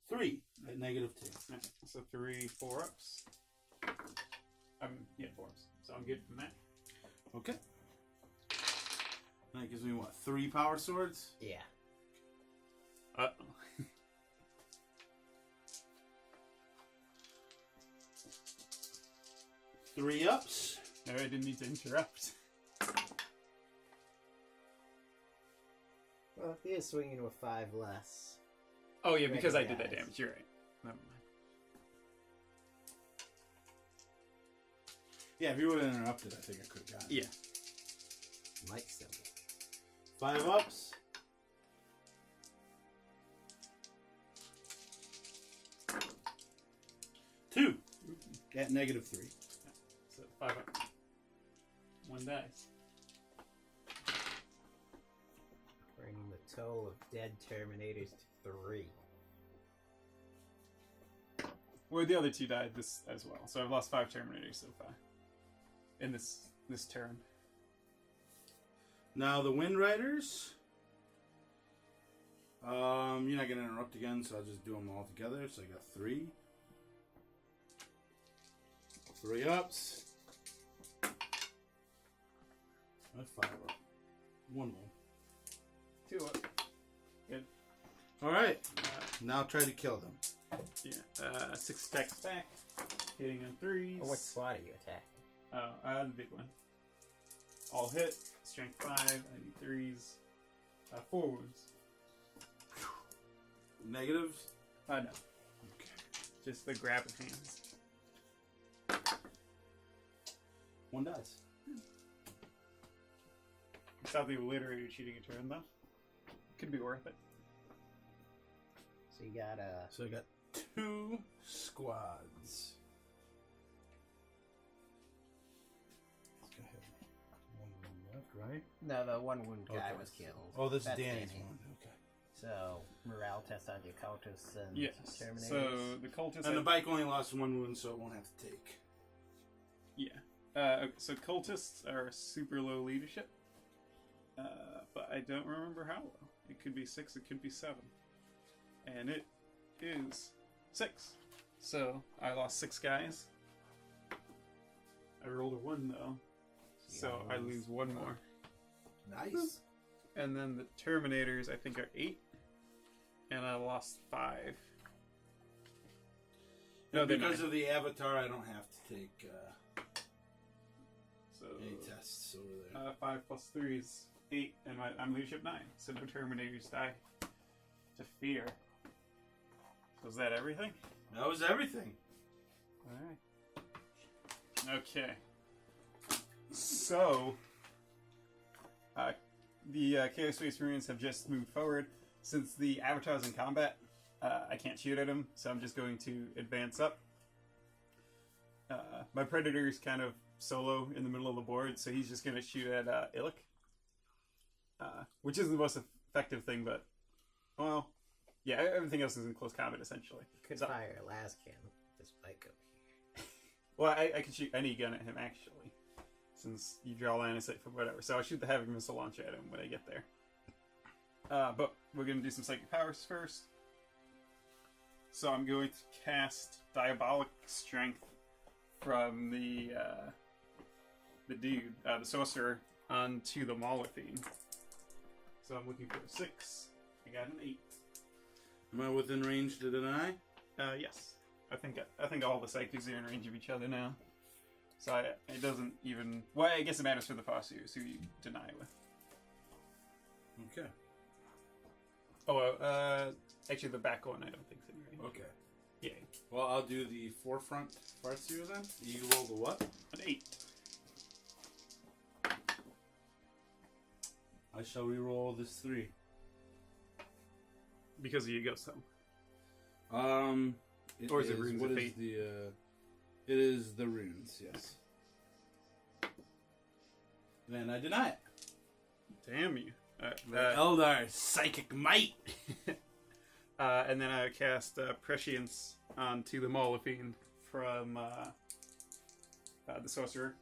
Three at negative 2. Right, so 3 4-ups. Yeah, 4-ups. So I'm good from that. Okay. That gives me what? 3 power swords? Yeah. Uh-oh. 3 ups. No, I didn't need to interrupt. Well, if he is swinging with 5 less. Oh yeah, because I did that Recognize. damage. You're right. Never mind. Yeah, if you would have interrupted, I think I could have gotten it. Yeah. Might still be. 5 ups. Two at negative 3. So 5 up. 1 dice. Bringing the total of dead Terminators to 3. Well, the other 2 died this as well, so I've lost 5 Terminators so far in this turn. Now the Wind Riders. You're not gonna interrupt again, so I'll just do them all together. So I got 3. 3 ups. That's 5 up. 1 more. 2 up. Good. All right. Now try to kill them. Yeah. 6 attacks back. Hitting on 3s. Oh, what squad are you attacking? Oh, the big one. All hit. Strength 5. I need 3s. 4 wounds. Negatives. No. Okay. Just the grab of hands. 1 dice. Without the obliterator cheating a turn, though. Could be worth it. So you got So I got 2 squads. Let's go ahead. 1 left, right? No, the 1 wound guy Okay. was killed. Oh, this is That's Danny's Danny. one. Okay. So morale test on your cultists and Yes. Terminators. So the cultists. And the bike only lost 1 wound, so it won't have to take. Yeah. So cultists are super low leadership. But I don't remember how low. It could be 6, it could be 7. And it is 6. So I lost 6 guys. I rolled a 1 though. So I lose 1 more. Nice. And then the Terminators I think are 8. And I lost 5. No, they're because 9. of the avatar, I don't have to take So any tests over there. 5 plus 3 is 8, and I'm leadership 9, so no Terminators die to fear. So is that everything? That was everything. Alright. Okay. So, the Chaos Space Marines have just moved forward. Since the Avatar's in combat, I can't shoot at him, so I'm just going to advance up. My Predator's kind of solo in the middle of the board, so he's just going to shoot at Illic. Which isn't the most effective thing, but, well, yeah, everything else is in close combat, essentially. Could So- fire a las cannon with this bike over here. Well, I can shoot any gun at him, actually, since you draw line of sight from whatever. So I'll shoot the Havoc Missile Launcher at him when I get there. But we're going to do some psychic powers first. So I'm going to cast Diabolic Strength from the dude, the sorcerer, onto the Molephine. So I'm looking for a 6. I got an 8. Am I within range to deny? Yes. I think all the psychics are in range of each other now. So it doesn't even... Well, I guess it matters for the Farseers, who you deny with. Okay. Oh, actually the back one I don't think's in range. Okay. Yeah. Well, I'll do the forefront Farseer then. You roll the what? An 8. I shall re-roll this 3. Because of your ghost helm. Or is it runes of fate? It is the runes, yes. Then I deny it. Damn you. Eldar's psychic might. And then I cast Prescience onto the Molephine from the Sorcerer.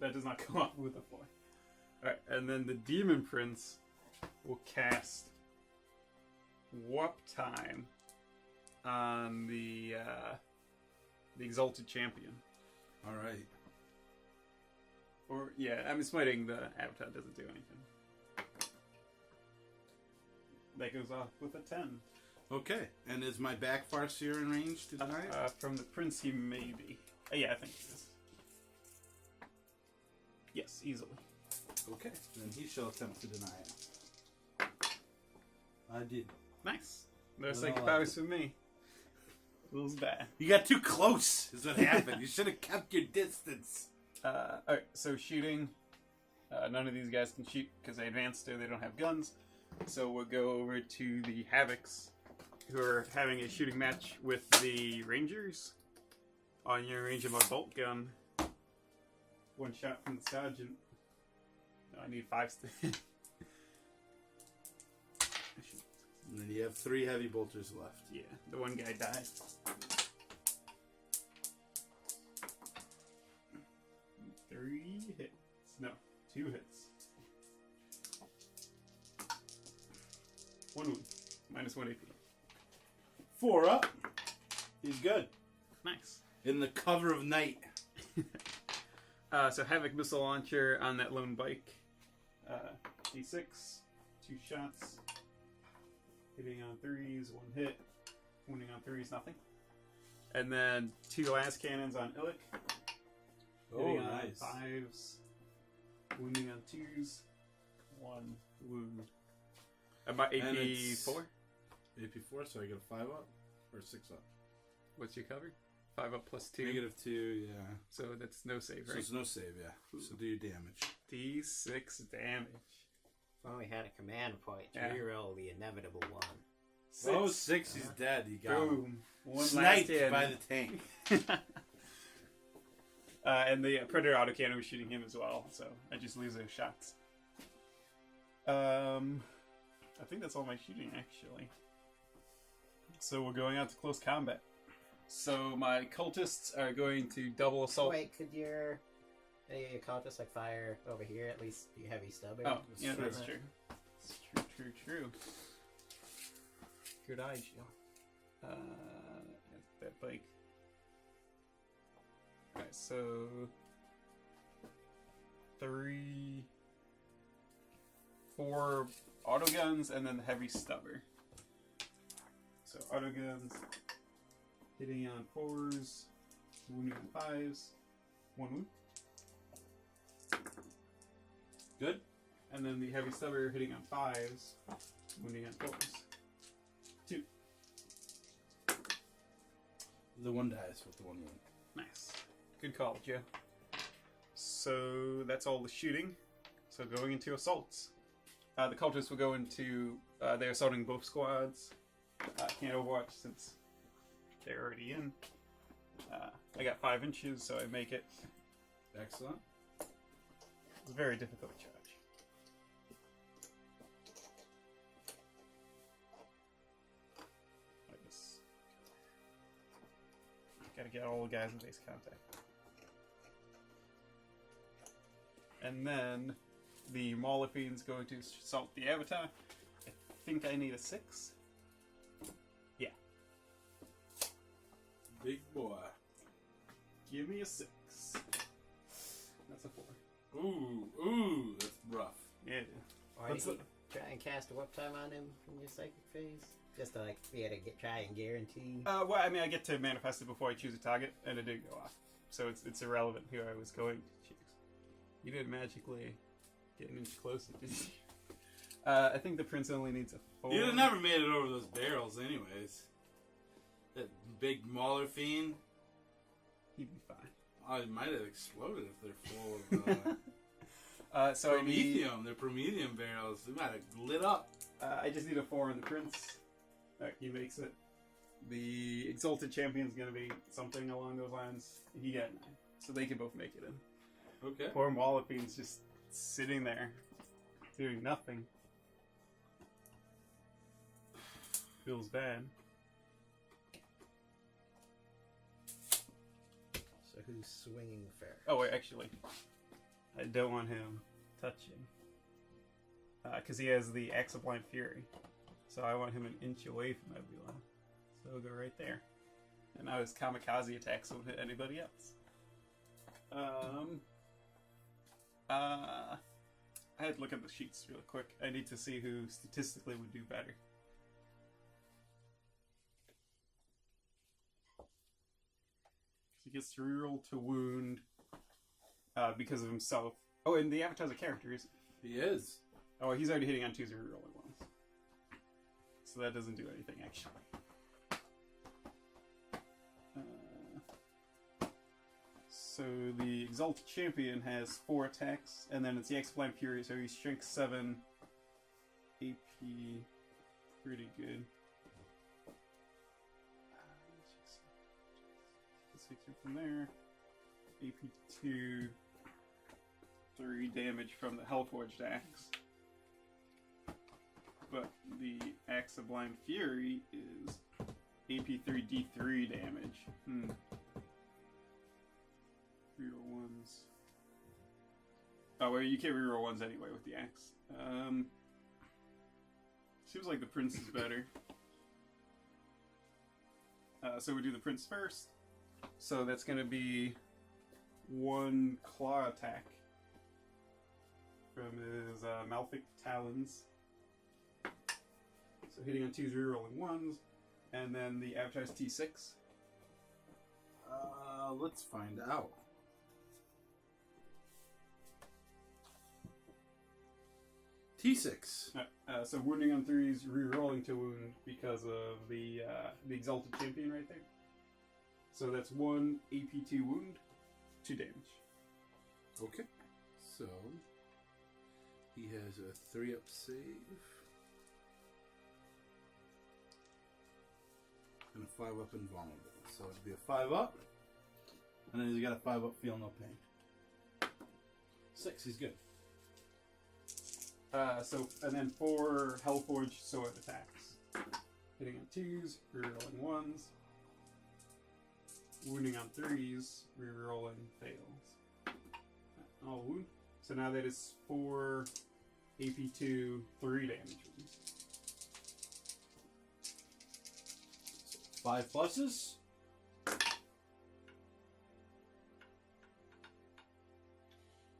That does not come up with a 4. Alright, and then the Demon Prince will cast Warp Time on the Exalted Champion. Alright. Or, yeah, I'm smiting the Avatar doesn't do anything. That goes off with a 10. Okay, and is my back Farseer in range to deny it? From the Prince, he may be. Yeah, I think he is. Yes, easily. Okay, then he shall attempt to deny it. I did. Nice. No Well, psychic powers for me. Feels bad. You got too close, is what happened. You should have kept your distance. Alright, so shooting. None of these guys can shoot because they advanced or they don't have guns. So we'll go over to the Havocs, who are having a shooting match with the Rangers. On your range of a bolt gun. 1 shot from the Sergeant. No, I need 5 And then you have 3 heavy bolters left. Yeah, the one guy died. 3 hits. No, 2 hits. 1 wound. -1 AP. 4 up. He's good. Nice. In the cover of night. So Havoc Missile Launcher on that lone bike. D6. 2 shots. Hitting on 3s, 1 hit. Wounding on 3s, nothing. And then 2 glass cannons on Illic. Hitting on nice. 5s. Wounding on 2s. 1 wound. About And AP it's 4? AP 4, so I get a 5 up? Or 6 up? What's your cover? 5 up plus 2. -2, yeah. So that's no save, So right? it's no save, yeah. So do your damage. D6 damage. If only had a command point to Yeah. reroll the inevitable 1. 6. Oh, 6, he's dead. You got him. Boom. One Sniped last hit. by the tank. And the Predator autocannon was shooting him as well, so I just lose those shots. I think that's all my shooting, actually. So we're going out to close combat. So my cultists are going to double assault. Wait, could your any of your cultists like fire over here? At least be heavy stubborn. Oh, yeah, true. that's true. It's true. Good eye, Jill. That bike. Alright, so 3, 4 autoguns and then the heavy stubber. So autoguns hitting on 4s, wounding on 5s, 1 wound. Good. And then the heavy stubber hitting on 5s, wounding on 4s. 2. The 1 dies with the 1 wound. Nice. Good call, Joe. So that's all the shooting. So going into assaults. The cultists will go into... they're assaulting both squads. Can't overwatch since they're already in. I got 5 inches, so I make it. Excellent. It's a very difficult charge. Like this. Gotta get all the guys in base contact. And then the Molophine's going to assault the Avatar. think I need a 6. Yeah. Big boy. Give me a 6. That's a 4. Ooh, that's rough. Yeah. Why did you try and cast a whip time on him from your psychic phase? Just to try and guarantee. Well, I mean, I get to manifest it before I choose a target, and it did go off, so it's irrelevant who I was going to choose. You didn't magically get an inch closer, did you? I think the prince only needs a 4. You'd have never made it over those barrels, anyways. That big Mauler fiend. He'd be fine. Oh, it might have exploded if they're full of So I need. promethium. They're promethium barrels. They might have lit up. I just need a 4 on the prince. He makes it. The exalted champion's gonna be something along those lines. He got 9, so they can both make it in. Okay. Poor Walloping's just sitting there, doing nothing. Feels bad. So who's swinging fair? Oh wait, actually, I don't want him touching, because he has the Axe of Blind Fury. So I want him an inch away from everyone. So he'll go right there. And now his kamikaze attacks won't hit anybody else. I had to look at the sheets real quick. I need to see who statistically would do better. He gets to reroll to wound because of himself. Oh, and the avatar's a character, isn't He is. Oh, he's already hitting on 2s and rerolling 1s. So that doesn't do anything, actually. So the Exalted Champion has 4 attacks, and then it's the X-Blind Fury, so he's strength 7, AP, pretty good. Let's take through from there. AP 2, 3 damage from the Hellforged Axe. But the Axe of Blind Fury is AP3 D3 damage. Reroll 1s. Oh, well, you can't reroll 1s anyway with the axe. Seems like the prince is better. So we do the prince first. So that's going to be 1 claw attack from his Malfic Talons. So hitting on 2s, rerolling 1s, and then the avatar's T6. Let's find out. T6. So wounding on 3s, rerolling to wound because of the exalted champion right there. So that's 1 AP2 wound, 2 damage. Okay. So he has a 3-up save. And a 5-up invulnerable. So it'd be a 5-up. And then he's got a 5-up feel no pain. 6, he's good. And then 4 Hellforged sword attacks. Hitting on 2s, rerolling 1s. Wounding on 3s, rerolling fails. All wound. So now that is 4 AP2, 3 damage wounds. 5 pluses.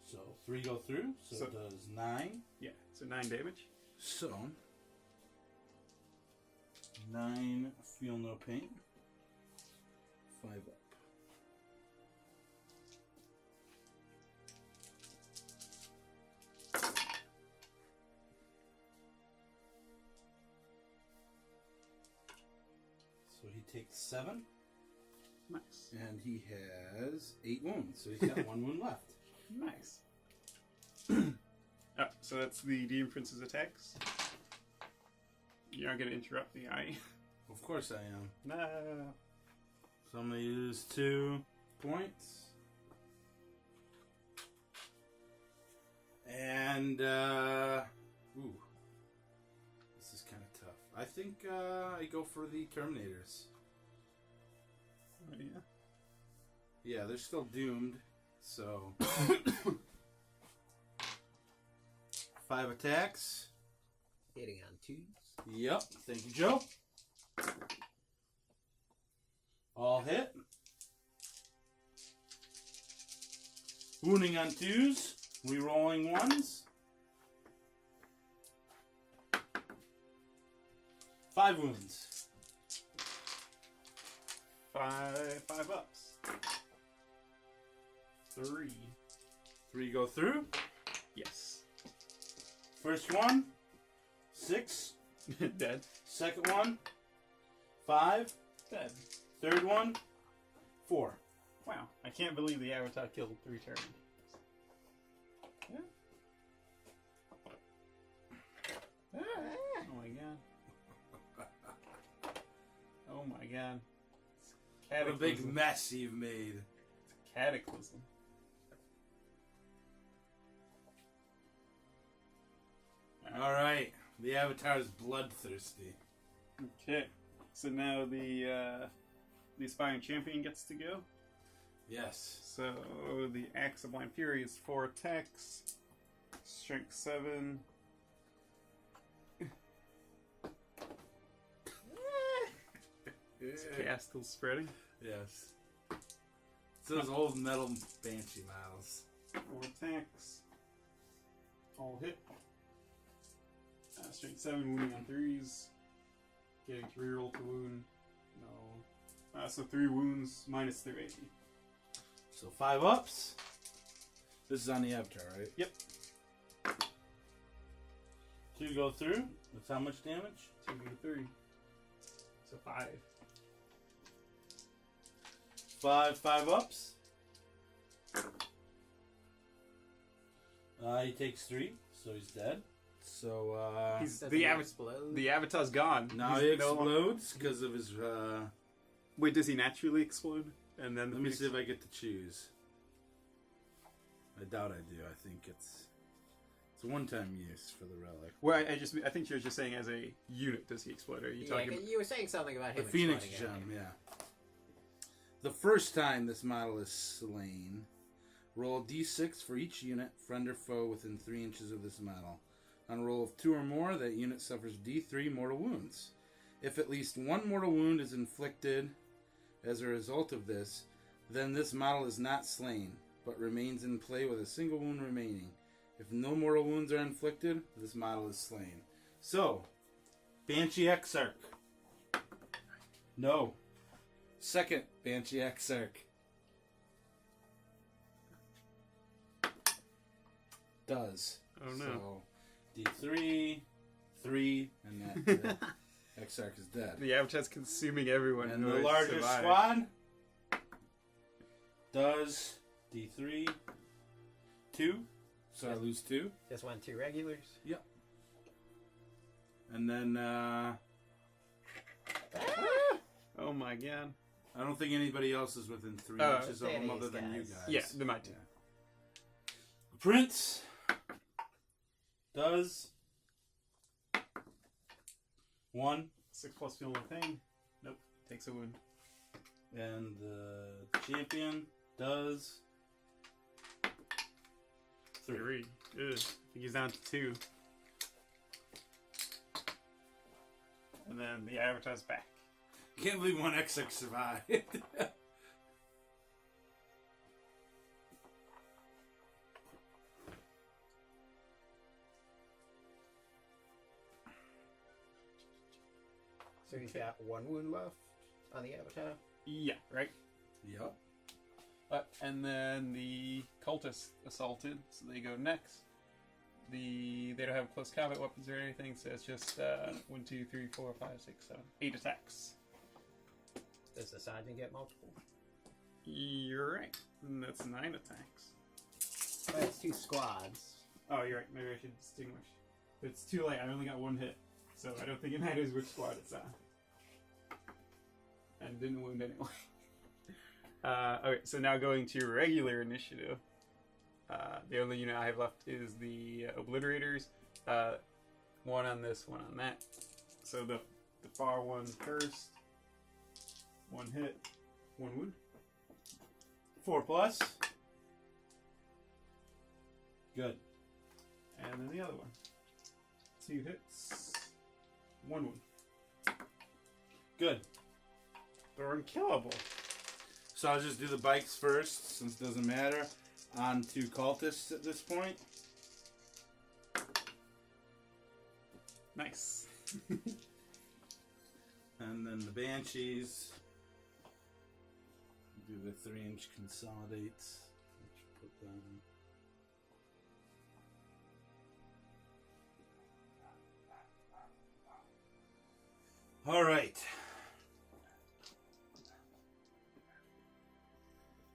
So 3 go through, so it does 9. Yeah, so 9 damage. So 9 feel no pain. 5 up. So he takes 7. Nice. And he has 8 wounds, so he's got 1 wound left. Nice. So that's the DM Prince's attacks. You're not going to interrupt me, are you? Of course I am. No. So I'm going to use 2 points. And, ooh. This is kind of tough. I think I go for the Terminators. Oh, yeah. Yeah, they're still doomed, so... 5 attacks. Hitting on 2s. Yep. Thank you, Joe. All hit. Wounding on 2s. Rerolling 1s. 5 wounds. Five ups. 3. 3 go through. Yes. First one, 6. Dead. Second one, 5. Dead. Third one, 4. Wow. I can't believe the Avatar killed 3 turns. Yeah. Oh my god. Oh my god. What a big mess you've made. Cataclysm. Alright. The Avatar is bloodthirsty. Okay. So now the aspiring champion gets to go. Yes. So the Axe of Blind Fury is 4 attacks. Strength 7. Is chaos still spreading? Yes. It's those old metal banshee models. 4 attacks. All hit. Strength 7, wounding on 3s. Getting to reroll to wound. No. So 3 wounds minus 3 AP. So 5 ups. This is on the Avatar, right? Yep. 2 go through. That's how much damage? 2 to 3. So 5. 5 ups. He takes 3, so he's dead. So He's Does the he Avatar. explode? The Avatar's gone. now He's he no longer- explodes because of his. Wait, does he naturally explode? And then Let me see if I get to choose. I doubt I do. I think it's a one-time use for the relic. Well, I think you're just saying as a unit does he explode? Or are you Yeah, talking? you were saying something about The him Phoenix exploding Gem, earlier. yeah. The first time this model is slain, roll d6 for each unit, friend or foe, within 3 inches of this model. On a roll of 2 or more, that unit suffers d3 mortal wounds. If at least 1 mortal wound is inflicted as a result of this, then this model is not slain, but remains in play with a single wound remaining. If no mortal wounds are inflicted, this model is slain. So, Banshee Exarch. No. Second Banshee Exarch. Does. Oh no. So, D3, 3, and that Exarch is dead. The Avatar's consuming everyone. And in the order to larger survive. squad does D3, 2. So I lose 2. Just 1, 2 regulars. Yep. And then Oh my god. I don't think anybody else is within 3 Oh, inches of they're them other these than you guys. guys. Yeah, they might do. Prince does 1, 6 plus feeling pain. Nope. Takes a wound. and the champion does 3. 3. Ugh. I think he's down to 2. And then the Avatar's back. Can't believe 1 Exarch survived. So he's got 1 wound left on the Avatar. Yeah, right? Yep. And then the cultists assaulted, so they go next. They don't have close combat weapons or anything, so it's just 1, 2, 3, 4, 5, 6, 7, 8 attacks. Does the sergeant get multiple? You're right. And that's 9 attacks. Well, it's 2 squads. Oh, you're right. Maybe I should distinguish. But it's too late. I only got 1 hit, so I don't think it matters which squad it's on. And didn't wound anyway. Okay, so now going to regular initiative. The only unit I have left is the Obliterators. 1 on this, 1 on that. So the far one first. 1 hit, 1 wound. 4 plus. Good. And then the other one. 2 hits, 1 wound. Good. They're unkillable. So I'll just do the bikes first, since it doesn't matter. On to cultists at this point. Nice. And then the banshees. Do the 3-inch consolidates. Put that in. All right.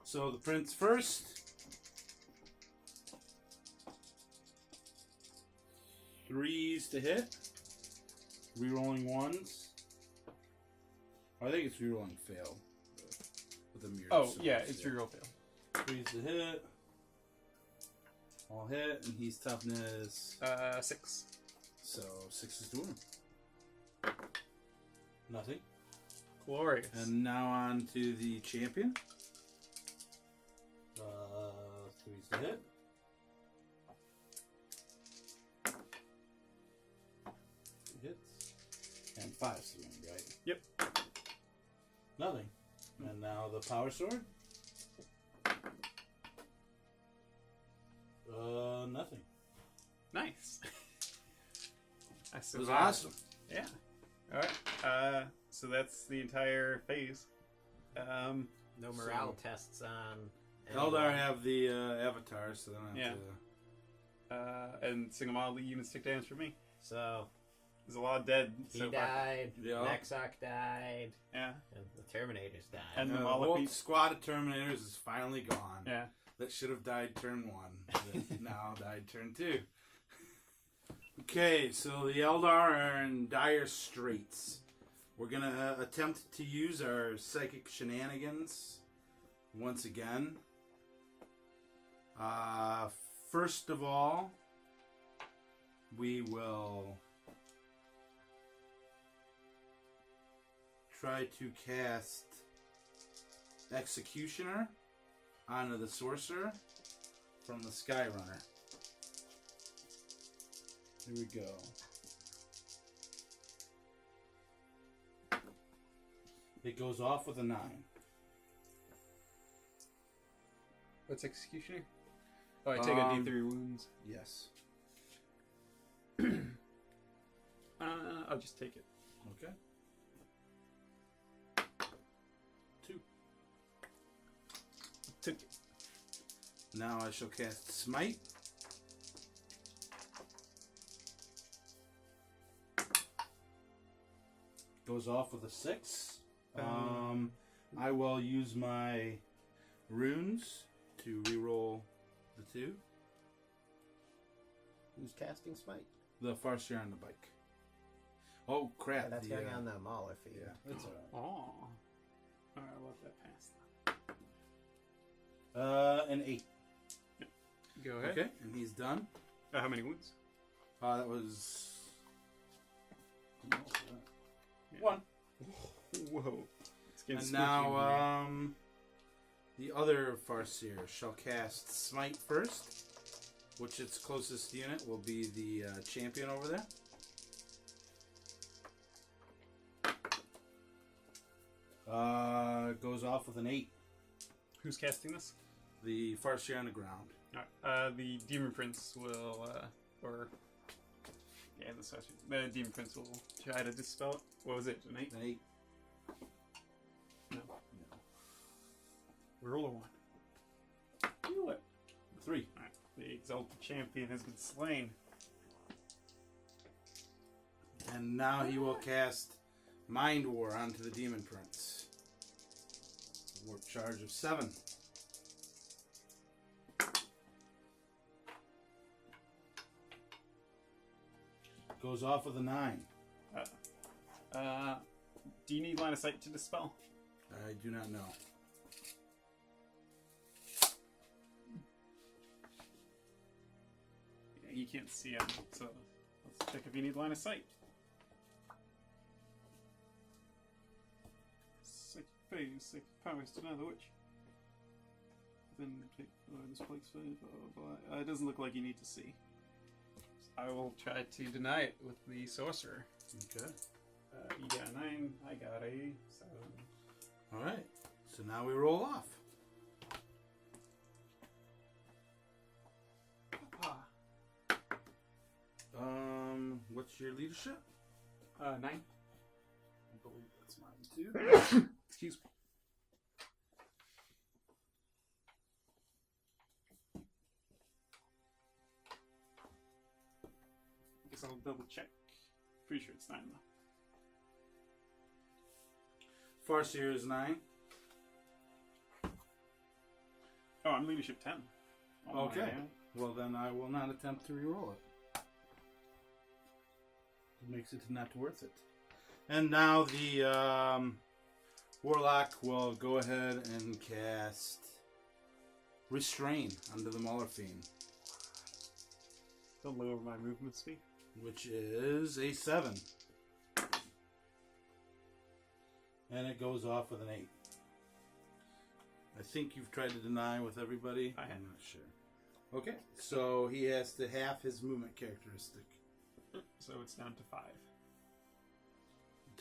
So the prince first. 3s to hit. Rerolling 1s. I think it's rerolling fail. With a mirror. Oh, yeah, it's reroll fail. 3s to hit. All hit, and he's toughness 6. So 6 is doing him. Nothing. Glorious. And now on to the champion. 3s to hit. Hits. And 5's to win, right? Yep. Nothing. And now the power sword. Nothing. Nice. I It was survived. awesome. Yeah. Alright. So that's the entire phase. No morale tests on. Eldar have the avatar, so they don't have to. And single model units take damage from me. So There's a lot of dead. he so far. died. Yeah. Nexok died. Yeah. And the Terminators died. And the The Moloch whole beat- squad of Terminators is finally gone. Yeah. That should have died turn 1. That now died turn 2. Okay, so the Eldar are in dire straits. We're going to attempt to use our psychic shenanigans once again. First of all, we will try to cast Executioner onto the Sorcerer from the Skyrunner. Here we go. It goes off with a 9. What's Executioner? Oh, I take a D3 wounds. Yes. I'll just take it. Okay. 2. Took it. Now I shall cast Smite. Goes off with a 6. I will use my runes to reroll the 2. Who's casting Smite? The Farseer on the bike. Oh crap! That's going on the Mauler feed. Yeah, that's alright. Oh. Alright, I'll let that pass. An 8. Go ahead. Okay, and he's done. How many wounds? That was Yeah. 1. Whoa. It's getting And spooky now, over here. the other Farseer shall cast Smite first, which its closest unit will be the champion over there. Goes off with an 8. Who's casting this? The Farseer on the ground. Alright, the Demon Prince will, the Demon Prince will try to dispel it. What was it, an 8? An 8. No. Roll a 1. Do it. 3. Alright, the Exalted Champion has been slain. And now he will cast Mind War onto the Demon Prince. Warp charge of 7. Goes off with a 9. Do you need line of sight to dispel? I do not know. Yeah, you can't see him, so let's check if you need line of sight. Psychic phase, psychic powers, deny the witch. Then take this plague's phase, blah, blah, blah. It doesn't look like you need to see. I will try to deny it with the sorcerer. Okay. You got a 9. I got a 7. All right. So now we roll off. What's your leadership? 9. I believe that's mine too. Excuse me. Guess I'll double check. Pretty sure it's 9 though. Farseer is 9. Oh, I'm leadership 10. Oh, Okay. Well, then I will not attempt to reroll it. It makes it not worth it. And now the Warlock will go ahead and cast Restrain under the Mauler Fiend, They'll lower my movement speed. which is a 7. And it goes off with an 8. I think you've tried to deny with everybody. I have. I'm not sure. Okay, so he has to half his movement characteristic So it's down to 5.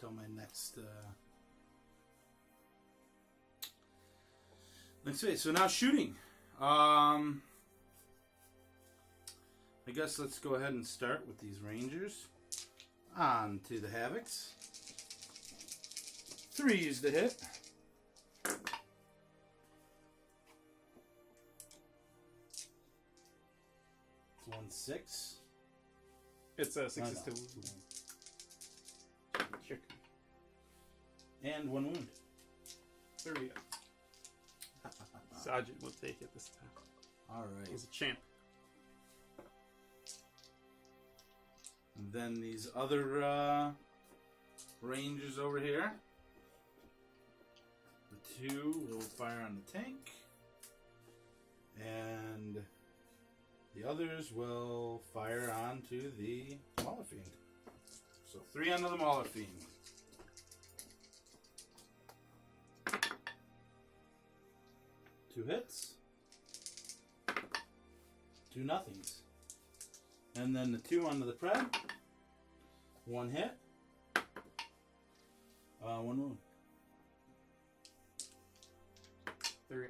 until my next phase. So now shooting. I guess let's go ahead and start with these Rangers. On to the Havocs. 3 is the hit. It's 1 6. It's a 6 No, is no. still. Check. And 1 wound. 30. Sergeant will take it this time. Alright. He's a champ. And then these other Rangers over here. The 2 will fire on the tank. And the others will fire onto the Mauler Fiend. So 3 onto the Mauler Fiend. 2 hits. 2 nothings. And then the 2 onto the Pred. 1 hit. 1 wound. 3.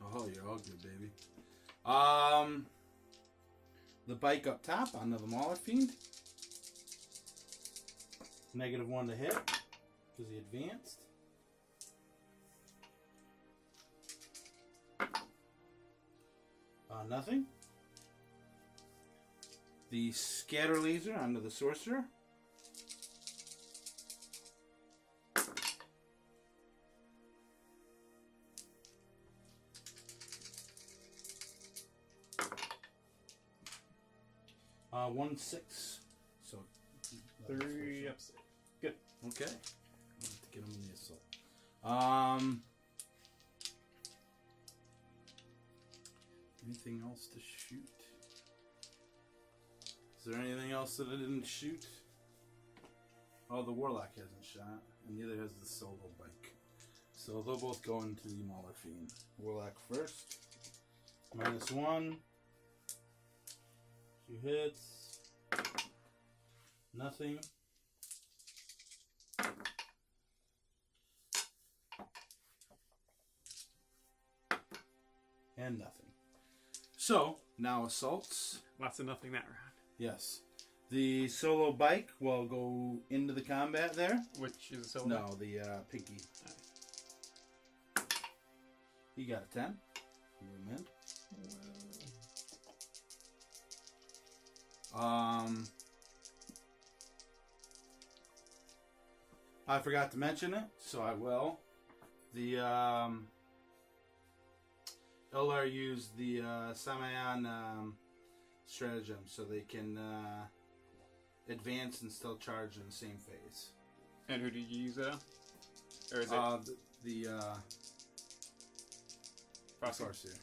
Oh, you're all good, baby. The bike up top onto the Mauler Fiend. -1 to hit because he advanced. Nothing. The scatter laser onto the sorcerer. One 6. So 3 upset. Good. Okay. I'll have to get him in the assault. Anything else to shoot? Is there anything else that I didn't shoot? Oh, the Warlock hasn't shot, and neither has the solo bike. So they'll both go into the Mauler Fiend. Warlock first. -1. 2 hits. Nothing. And nothing. So, now assaults. Lots of nothing that round. Yes. The solo bike will go into the combat there. Which is so. No, the Pinky. He got a 10. Movement. I forgot to mention it, so I will. The Eldar use the Samayan stratagem, so they can advance and still charge in the same phase. And who did you use it on? Or is it the Farseer.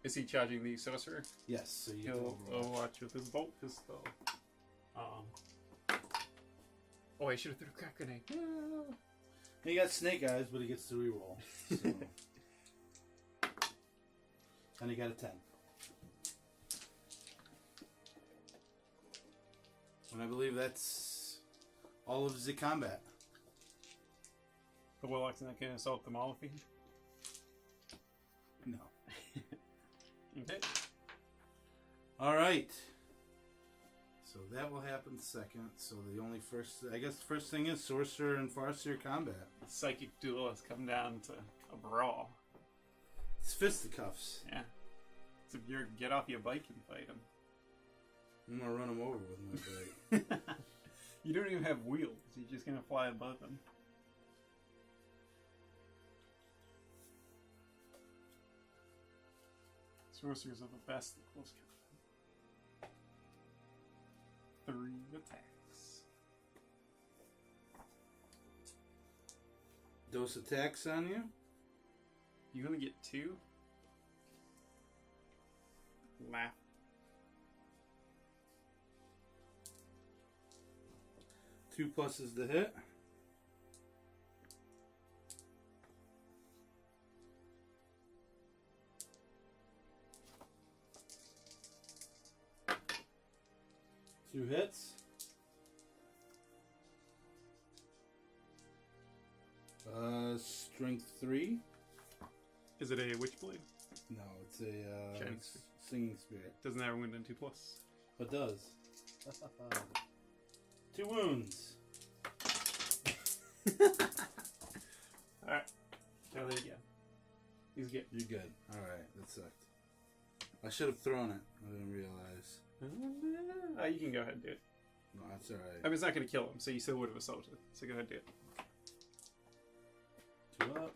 Is he charging the sorcerer? Yes, so you He'll can overwatch with his bolt pistol. Oh, I should have threw a crack grenade. He got snake eyes, but he gets to reroll. So. And he got a 10. And I believe that's all of the combat. The Warlock's not going to assault the Malafine? No. Okay. Alright. So that will happen second. So the only I guess the first thing is Sorcerer and Farseer combat. Psychic duel has come down to a brawl. It's fisticuffs. Yeah. So you get off your bike and fight him. I'm gonna run him over with my bike. You don't even have wheels. You're just gonna fly above them. Sorcerers are the best at close combat. 3 attacks. Those attacks on you? You only get 2? Laugh. 2 pluses to hit. Two hits. Strength 3. Is it a Witchblade? No, it's a Shining Spear. Singing Spirit. Doesn't have a wound on 2+. It does. 2 wounds. Alright. Try that again. He's good. You're good. Alright, that sucked. I should have thrown it. I didn't realize. You can go ahead and do it. No, that's alright. I mean, it's not going to kill him, so you still would have assaulted. So go ahead and do it. 2 up.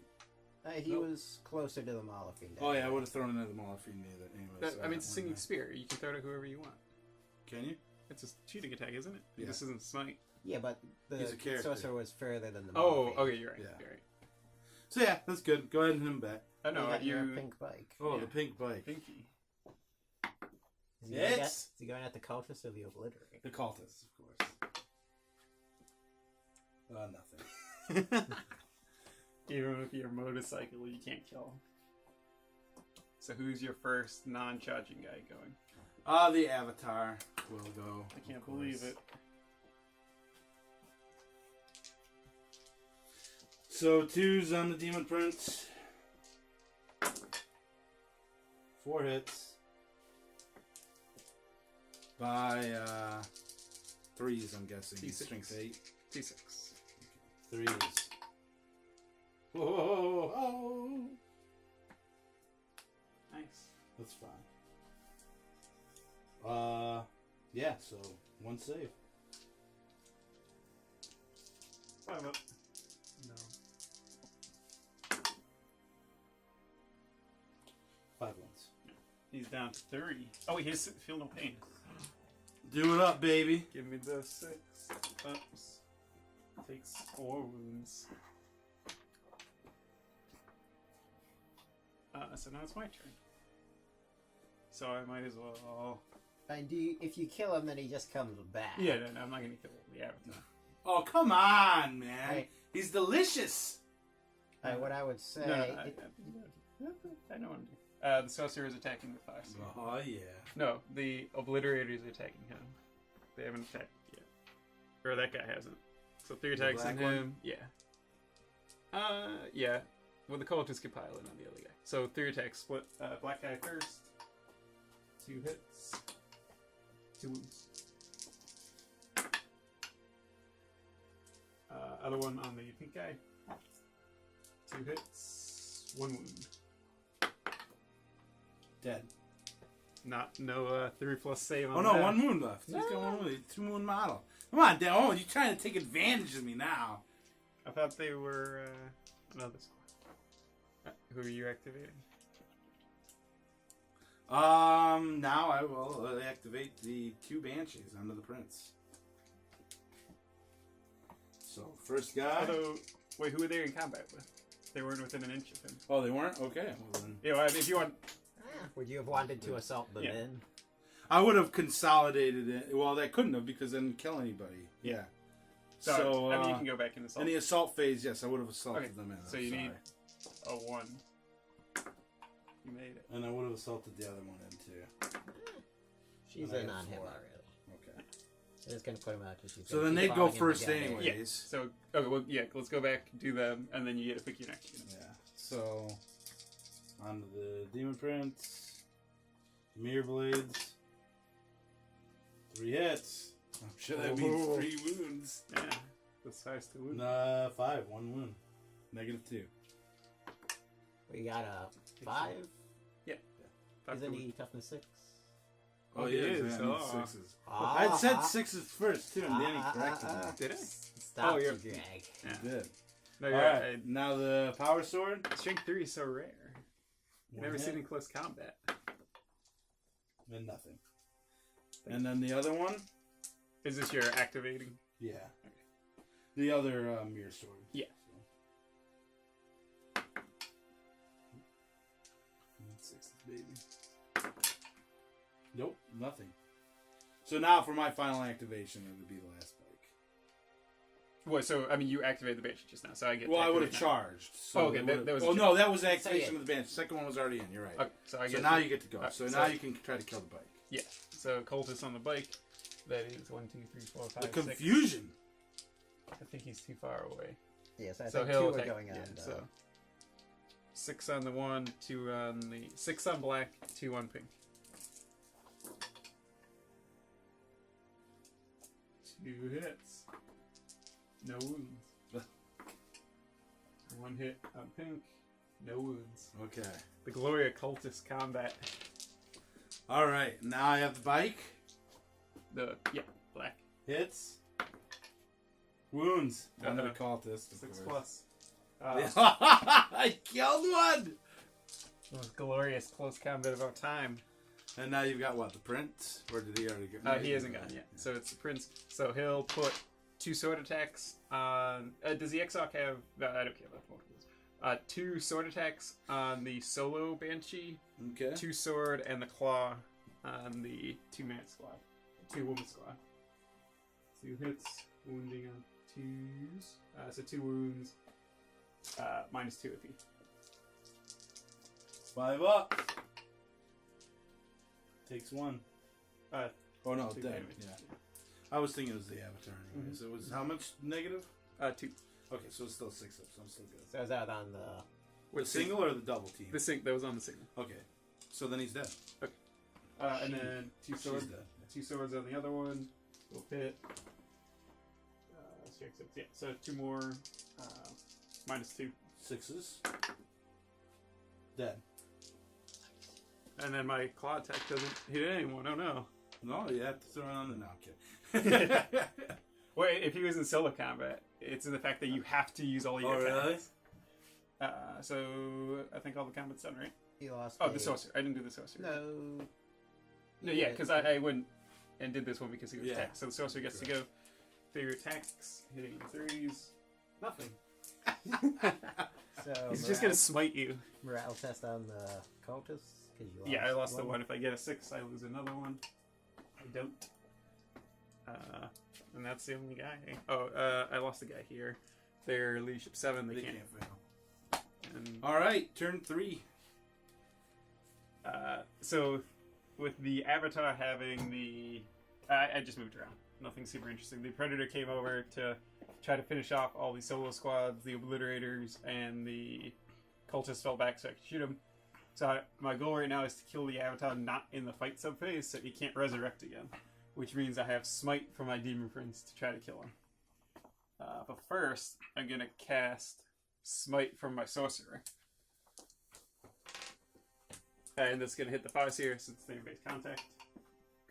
He was closer to the Malafine. Oh yeah, I would have thrown it at the Malafine either. Anyways, I mean, it's a Singing Spear. You can throw it at whoever you want. Can you? It's a cheating attack, isn't it? Yeah. This isn't Smite. Yeah, but He's a the character. sorcerer was further than the Oh, Malafine. okay, you're right. Yeah. You're right. So yeah, that's good. Go ahead and hit him back. I know, You're you... a pink bike. Oh, Yeah. the pink bike. Pinky. Yes. Is he going at the cultist or the obliterate? The cultists, of course. Nothing. Even with your motorcycle, you can't kill him. So who's your first non-charging guy going? The Avatar will go. I can't believe it. So 2s on the Demon Prince. 4 hits. By 3s, I'm guessing. T6. Strength 8. T6. 3s. Whoa! Nice. That's fine. Yeah, so 1 save. 5 up. No. 5 ones. He's down to 3. Oh, he has feel no pain. Do it up, baby. Give me the 6 ups. Takes 4 wounds. So now it's my turn. So I might as well... And if you kill him, then he just comes back. Yeah, no, I'm not going to kill the Avatar. Oh, come on, man. Right. He's delicious. What I would say... No, I know what I'm doing. The Sorcerer is attacking the Farseer. Oh, yeah. No, the Obliterator is attacking him. They haven't attacked yet. Or that guy hasn't. So 3 attacks on black one? him. Yeah. Yeah. Well, the cultists could pile in on the other guy. So 3 attacks. Split. Black guy first. 2 hits. 2 wounds. Other one on the pink guy. 2 hits. 1 wound. Dead. No 3+ save on Oh, no, that. 1 wound left. He's got 1 wound. 2 wound model. Come on, Dan. Oh, you're trying to take advantage of me now. I thought they were another squad. Who are you activating? Now I will activate the 2 Banshees under the Prince. So, first guy. Although, wait, who were they in combat with? They weren't within an inch of him. Oh, they weren't? Okay. Well, then. Yeah, well, I mean, if you want... Would you have wanted to assault them Yeah. then? I would have consolidated it. Well, that couldn't have because then kill anybody. Yeah. So, I mean, you can go back in assault. in the assault phase, yes, I would have assaulted Okay, them in. so I'm you sorry. need a 1. You made it. And I would have assaulted the other one in too. She's And I in have on him 4. already. Okay. I'm just gonna put them out. So then they'd go first anyway. Yeah. So okay, well, yeah. Let's go back, do them, and then you get to pick your next unit. Yeah. So on to the Demon Prince, Mirror Blades, 3 hits. I'm sure that means 3 wounds. Yeah. The size to wound. 5, 1 wound, -2. We got a 5. Yeah. Isn't he toughness 6? Oh, he yeah, is. I need Oh. 6s. I'd said 6s first too, and Danny corrected me. Did I? Stop you're- the drag. Yeah. Good. No, All you're right, right. now the Power Sword. Strength 3 is so rare. You One never hit, seen in close combat. and nothing. And then the other one. Is this your activating? Yeah. The other Mirror Sword. Yeah. So. 6s, baby. Nope, nothing. So now for my final activation, it would be the last bike. What? So I mean, you activated the banshee just now, so I get. Well, to I would have activate now. charged. So Oh, okay, it that would've- was a Oh, charge. no, that was the activation So, yeah. of the bench. The second one was already in. You're right. Okay, so I So get. now you get to go. Alright, So so- now you can try to kill the bike. Yeah. So cultist on the bike. That is 1, 2, 3, 4, 5, The 6. confusion. I think he's too far away. Yes, I So think he'll 2 are attack. going Yeah, on. so 6 on the 1, 2 on the 6 on black, 2 on pink. 2 hits. No wounds. 1 hit on pink. No wounds. Okay. The glory of cultist combat. All right. Now I have the bike. Black. Hits. Wounds. Uh-huh. Another cultist. Of 6 course. plus. I killed one. Most glorious close combat of our time. And now you've got what? The prince? Or did he already go? He hasn't gone yet. So it's the prince. So he'll put 2 sword attacks on. Does the Exarch have? No, I don't care about multiples. 2 sword attacks on the solo banshee. Okay. 2 sword and the claw on the 2-man squad. 2-woman squad. 2 hits, wounding on 2s. So 2 wounds. -2 if he. 5 up. Takes 1. Uh, Oh no, 2 dead. damage. Yeah. I was thinking it was the avatar anyway. Mhm. So it was how much negative? 2. Okay, so it's still 6 up, so I'm still good. So is that on the... The single or the double team? That was on the single. Okay. So then he's dead. And then 2 She's swords. dead. 2 swords on the other one. Will hit. Strike 6. Yeah. So 2 more. -2. 6s. Dead. And then my claw attack doesn't hit anyone. Oh no. No, you have to throw it on the... No, I'm kidding. Wait, if he was in solo combat, it's in the fact that you have to use all your Oh, really? attacks. So I think all the combat's done, right? He lost Oh, the sorcerer. I didn't do the sorcerer. No. No, yeah, because I went and did this one because he was Yeah. attacked. So the sorcerer gets to go. Failure attacks, hitting 3s. Nothing. So He's just gonna smite you. morale test on the cultists. 'Cause you Yeah, I lost the one. If I get a 6, I lose another one. I don't. And that's the only guy. Oh, I lost the guy here. Their leadership 7. They can't. fail. And, All right, turn 3. so, with the Avatar having the... I just moved around. Nothing super interesting. The Predator came over to try to finish off all the solo squads, the Obliterators, and the Cultists fell back so I could shoot them. So my goal right now is to kill the Avatar not in the fight subphase so he can't resurrect again. Which means I have Smite for my Demon Prince to try to kill him. But first, I'm going to cast Smite from my Sorcerer. And that's going to hit the 5 here since it's name-based contact.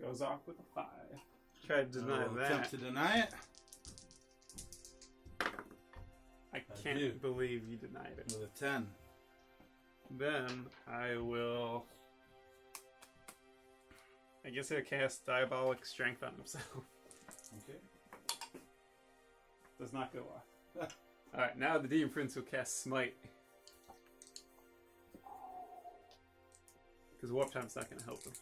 Goes off with a 5. Try to deny Attempt that. to deny it. I can't do. believe you denied it. With a 10. Then I will... I guess I'll cast Diabolic Strength on himself. Okay. Does not go off. Alright, now the Demon Prince will cast Smite. Because Warp Time's not going to help him.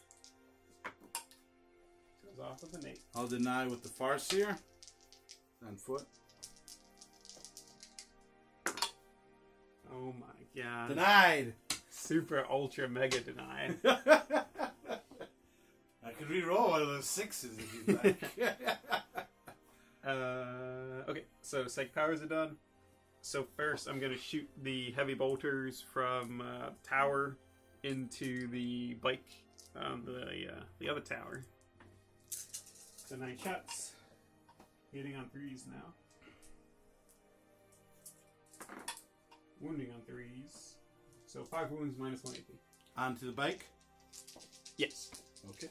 Goes off with an 8. I'll deny with the Farseer. On foot. Oh my god. Denied! Super ultra mega deny. I I could re-roll one of those 6s if you'd like. Okay, so psychic powers are done. So first, I'm gonna shoot the heavy bolters from tower into the bike on the other tower. So 9 shots, hitting on 3s now. Wounding on 3s. So 5 wounds minus 1 AP. Onto the bike? Yes. Okay.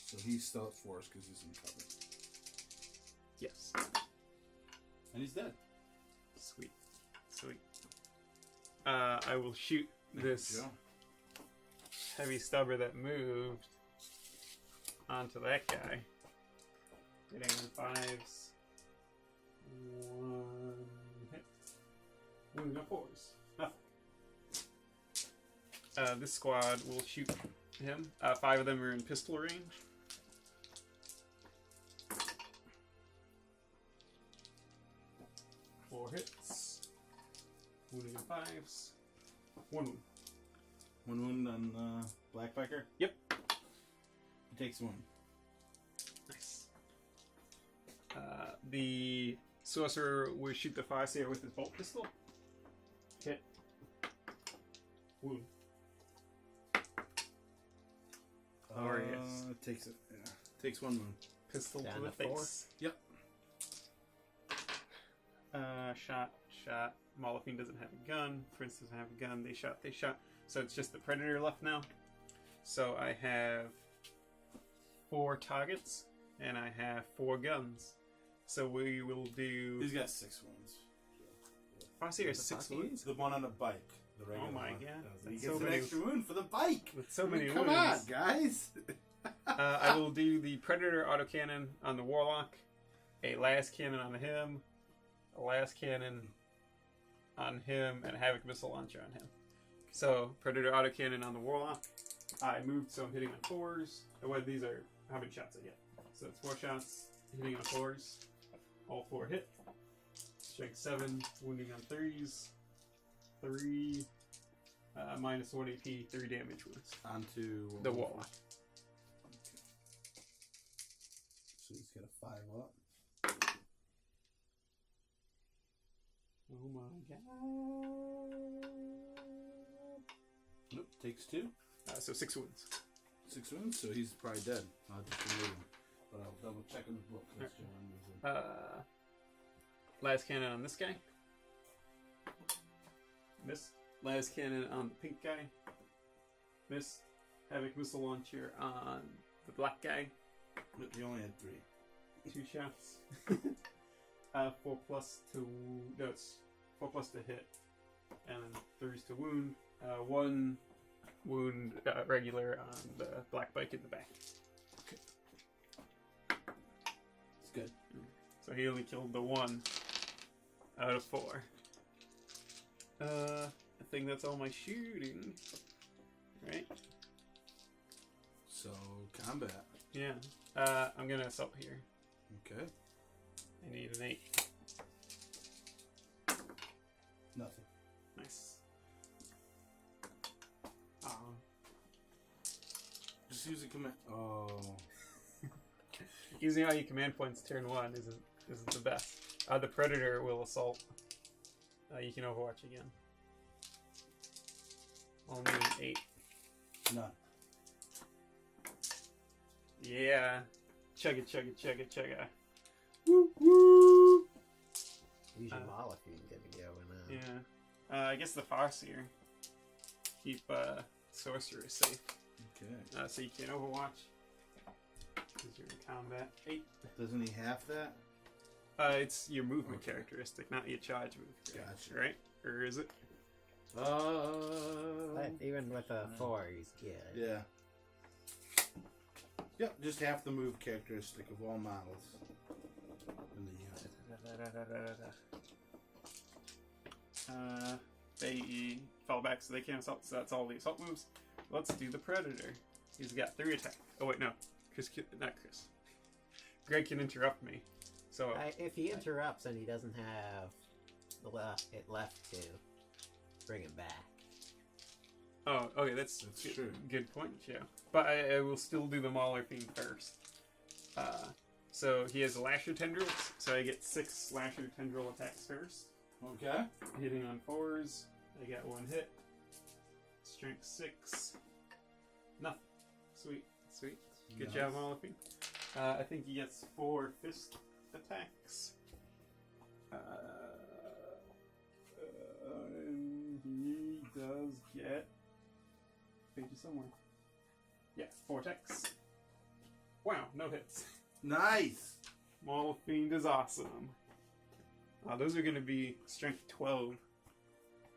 So he's still at force because he's in cover. Yes. And he's dead. Sweet. Sweet. I will shoot this heavy stubber that moved onto that guy. Hitting on 5s. 1 hit. Wounding on 4s. Nothing. This squad will shoot him. 5 of them are in pistol range. Four hits. Wounding on 5s. 1 wound. 1 wound on Black Biker? Yep. He takes 1. Nice. The sorcerer will shoot the Farseer with his bolt pistol. Hit. Wound. Oh, yes. Takes it. Yeah. Takes 1 wound. Pistol Down to the to 4. face. Yep. Shot. Molofine doesn't have a gun. Prince doesn't have a gun. They shot. So it's just the Predator left now. So I have 4 targets, and I have 4 guns. So we will do... He's got 6 wounds. Farseer has 6 wounds? The one on the bike. The regular Oh my one. god. He That's gets so an many, extra wound for the bike. with so many Come wounds. on, guys. I will do the Predator autocannon on the Warlock, a last cannon on him, a last cannon on him, and a Havoc missile launcher on him. So, Predator autocannon on the Warlock. I moved, so I'm hitting on 4s. Well, these are how many shots I get. So it's 4 shots, hitting on 4s. All 4 hit. Strike 7, wounding on 3s. 3, minus 1 AP, 3 damage wounds. Onto The Warlock. So he's got a 5 up. Oh my god. Nope, takes 2. So 6 wounds. 6 wounds, so he's probably dead. I'll just remove him. But I'll double check in the book. Let's see when he's in. Last cannon on this guy. Miss. Last cannon on the pink guy. Miss. Havoc missile launcher on the black guy. But he only had 3. 2 shots. 4 plus to... No, it's 4 plus to hit. And then 3s to wound. 1 wound regular on the black bike in the back. It's good. So he only killed the 1 out of 4. I think that's all my shooting. Right? So, combat. Yeah. I'm gonna assault here. Okay. I need an 8. Nothing. Nice. Just use a command. Oh. Using all your command points turn 1 isn't the best. The Predator will assault. You can Overwatch again. I'll need an 8. None. Yeah. Chugga chugga chugga chugga. Woo woo! Use your Molotov and get it going now. Yeah. I guess the Farseer. Keep Sorcerer safe. Okay. So you can't Overwatch. Because you're in combat. 8. Doesn't he have that? It's your movement Okay. characteristic, not your charge move. Gotcha. Right? Or is it? But even with a 4, he's good. Yeah. Yep, just half the move characteristic of all models in the unit. They fall back, so they can't assault. So that's all the assault moves. Let's do the Predator. He's got 3 attack. Oh wait, no, not Chris. Greg can interrupt me. So If he interrupts and he doesn't have it left to bring him back. Oh, okay, that's true. Good point, yeah. But I will still do the Mauler Fiend first. So he has Lasher Tendrils, so I get 6 Lasher Tendril attacks first. Okay. Hitting on 4s, I get 1 hit. Strength 6. Nothing. Sweet. Good job, Mauler Fiend. I think he gets 4 fist attacks. And he does get pages somewhere. Yeah, 4 attacks. Wow, no hits. Nice. Maul Fiend is awesome. Those are going to be strength 12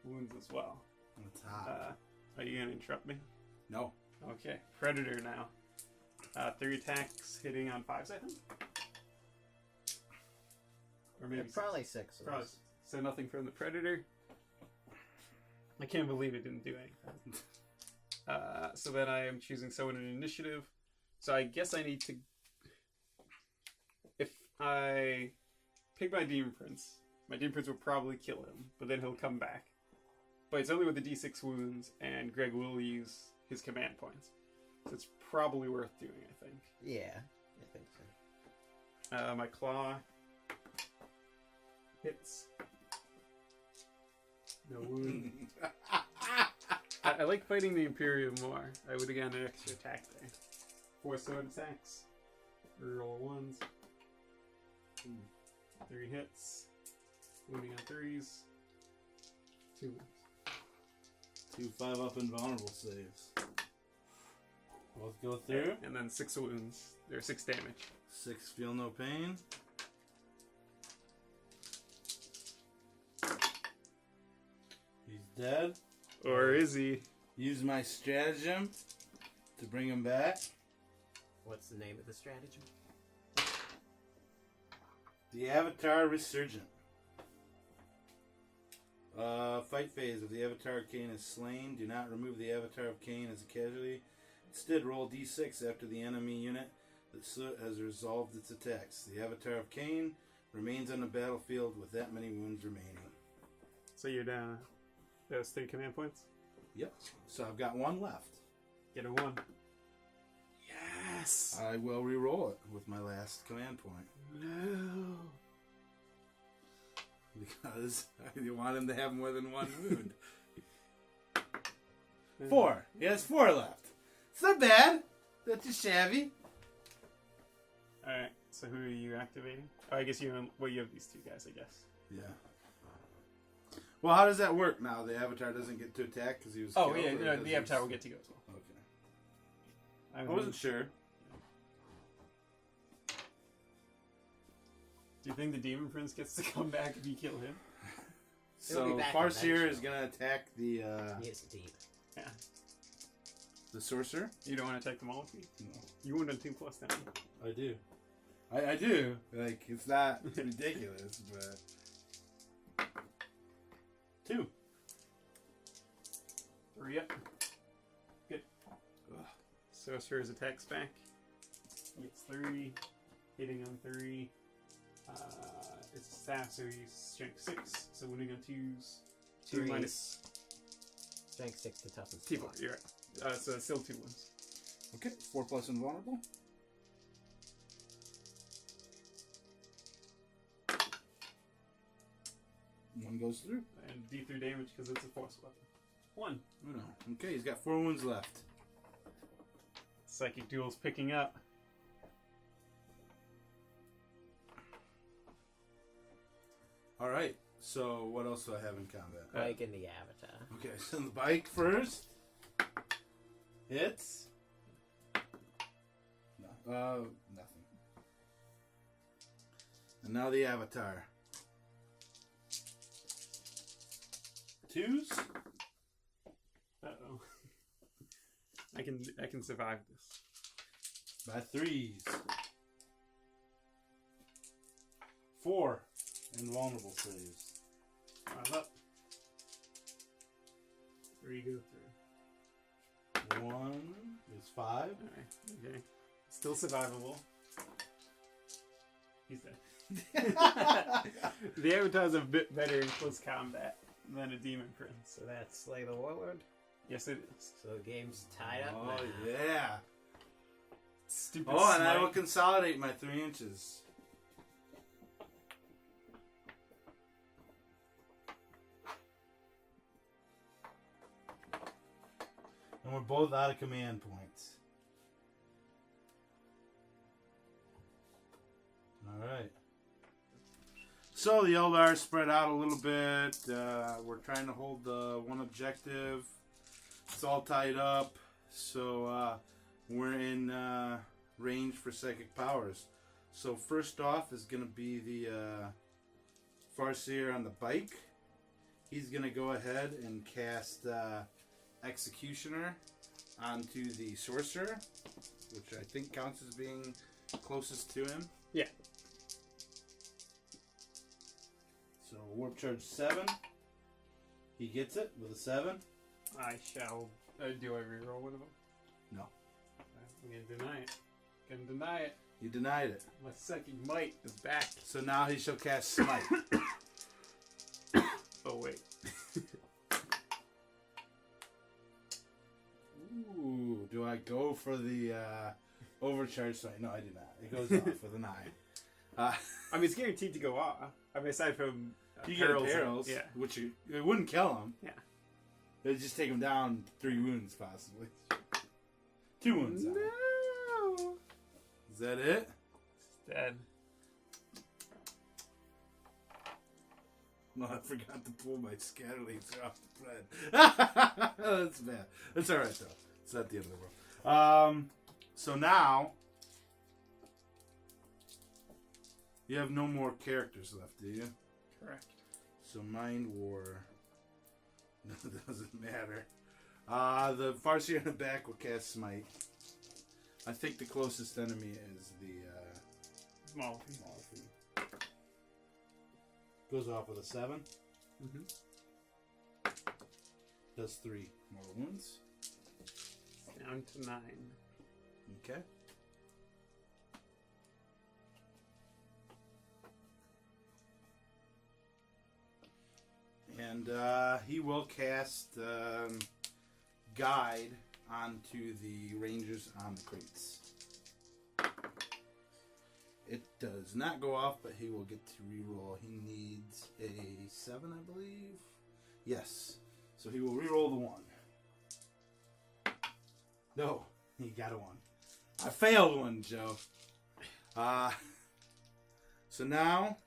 wounds as well. That's hot. Are you going to interrupt me? No. Okay, Predator now. 3 attacks, hitting on 5s, I think. Or maybe probably 6. Probably. So nothing from the Predator. I can't believe it didn't do anything. So then I am choosing someone in initiative. So I guess I need to... If I pick my Demon Prince will probably kill him, but then he'll come back. But it's only with the D6 wounds, and Greg will use his command points. So it's probably worth doing, I think. Yeah, I think so. My Claw hits. No wound. I like fighting the Imperium more. I would have gotten an extra attack there. 4 sword attacks. Roll 1s. 3 hits. Wounding on 3s. 2 wounds. 2 5-up invulnerable saves. Both go through. And then 6 wounds. There are 6 damage. 6 feel no pain. He's dead. Or is he? Use my stratagem to bring him back. What's the name of the stratagem? The Avatar Resurgent. Fight phase. If the Avatar of Cain is slain, do not remove the Avatar of Cain as a casualty. Instead, roll d6 after the enemy unit that has resolved its attacks. The Avatar of Cain remains on the battlefield with that many wounds remaining. So you're down those 3 command points? Yep. So I've got 1 left. Get a 1. Yes! I will re-roll it with my last command point. No! Because you want him to have more than 1 wound. 4. He has 4 left. It's not bad. That's just shabby. Alright, so who are you activating? Oh, I guess you have these 2 guys, I guess. Yeah. Well, how does that work now? The Avatar doesn't get to attack because he was killed? Yeah, no, the Avatar will get to go as well. Okay. I wasn't sure. Do you think the Demon Prince gets to come back if you kill him? So Farseer is going to attack the... He has a team. Yeah. The Sorcerer? You don't want to attack them all? No. You want a 2+ down. I do. I do. Like, it's not ridiculous, but... 2. 3 up. Good. Sorcerer's attacks back. He gets 3. Hitting on 3. It's a staff, so he's strength 6. So winning on 2s. 2 3 minus... Strength 6 to toughness. T4, you're right. So still 2 wounds. Okay, 4 plus invulnerable. One goes through. And D3 damage because it's a force weapon. 1. Oh, no. Okay, he's got 4 wounds left. Psychic Duel's picking up. Alright, so what else do I have in combat? Bike and the Avatar. Okay, so the bike first. Hits. No, nothing. And now the Avatar. 2s. Uh-oh. I can survive this. By 3s. 4 invulnerable saves. 5 up. 3 go through. 1 is 5. Alright, okay. Still survivable. He's dead. The Avatar's a bit better in close combat than a Demon Prince. So that's Slay the Warlord. Yes, it is. So the game's tied up. Oh, now. yeah. Stupid Oh, and I smite. will consolidate my 3 inches. And we're both out of command points. Alright. So the Eldar spread out a little bit. We're trying to hold the one objective. It's all tied up. So we're in range for psychic powers. So first off is going to be the Farseer on the bike. He's going to go ahead and cast Executioner onto the Sorcerer, which I think counts as being closest to him. Yeah. So Warp Charge 7. He gets it with a 7. I shall. Do I reroll one of them? No. I'm gonna deny it. Gonna deny it. You denied it. My second might is back. So now he shall cast Smite. Oh wait. Ooh, do I go for the overcharge Smite? No, I do not. It goes off with a 9. I mean, it's guaranteed to go off. I mean, aside from You get perils, yeah. which it wouldn't kill him. Yeah. It'd just take him down 3 wounds, possibly. 2 wounds. Now. No. Is that it? It's dead. No, I forgot to pull my scatter leaves off the bread. That's bad. That's all right though. It's not the end of the world. So now you have no more characters left, do you? Correct. So Mind War doesn't matter. The Farseer in the back will cast Smite. I think the closest enemy is the Small. small fee. Goes off with a 7. Mm-hmm. Does 3 more wounds. Down to 9. Okay. And he will cast Guide onto the Rangers on the crates. It does not go off, but he will get to reroll. He needs a 7, I believe. Yes. So he will reroll the 1. No, he got a 1. I failed one, Joe. So now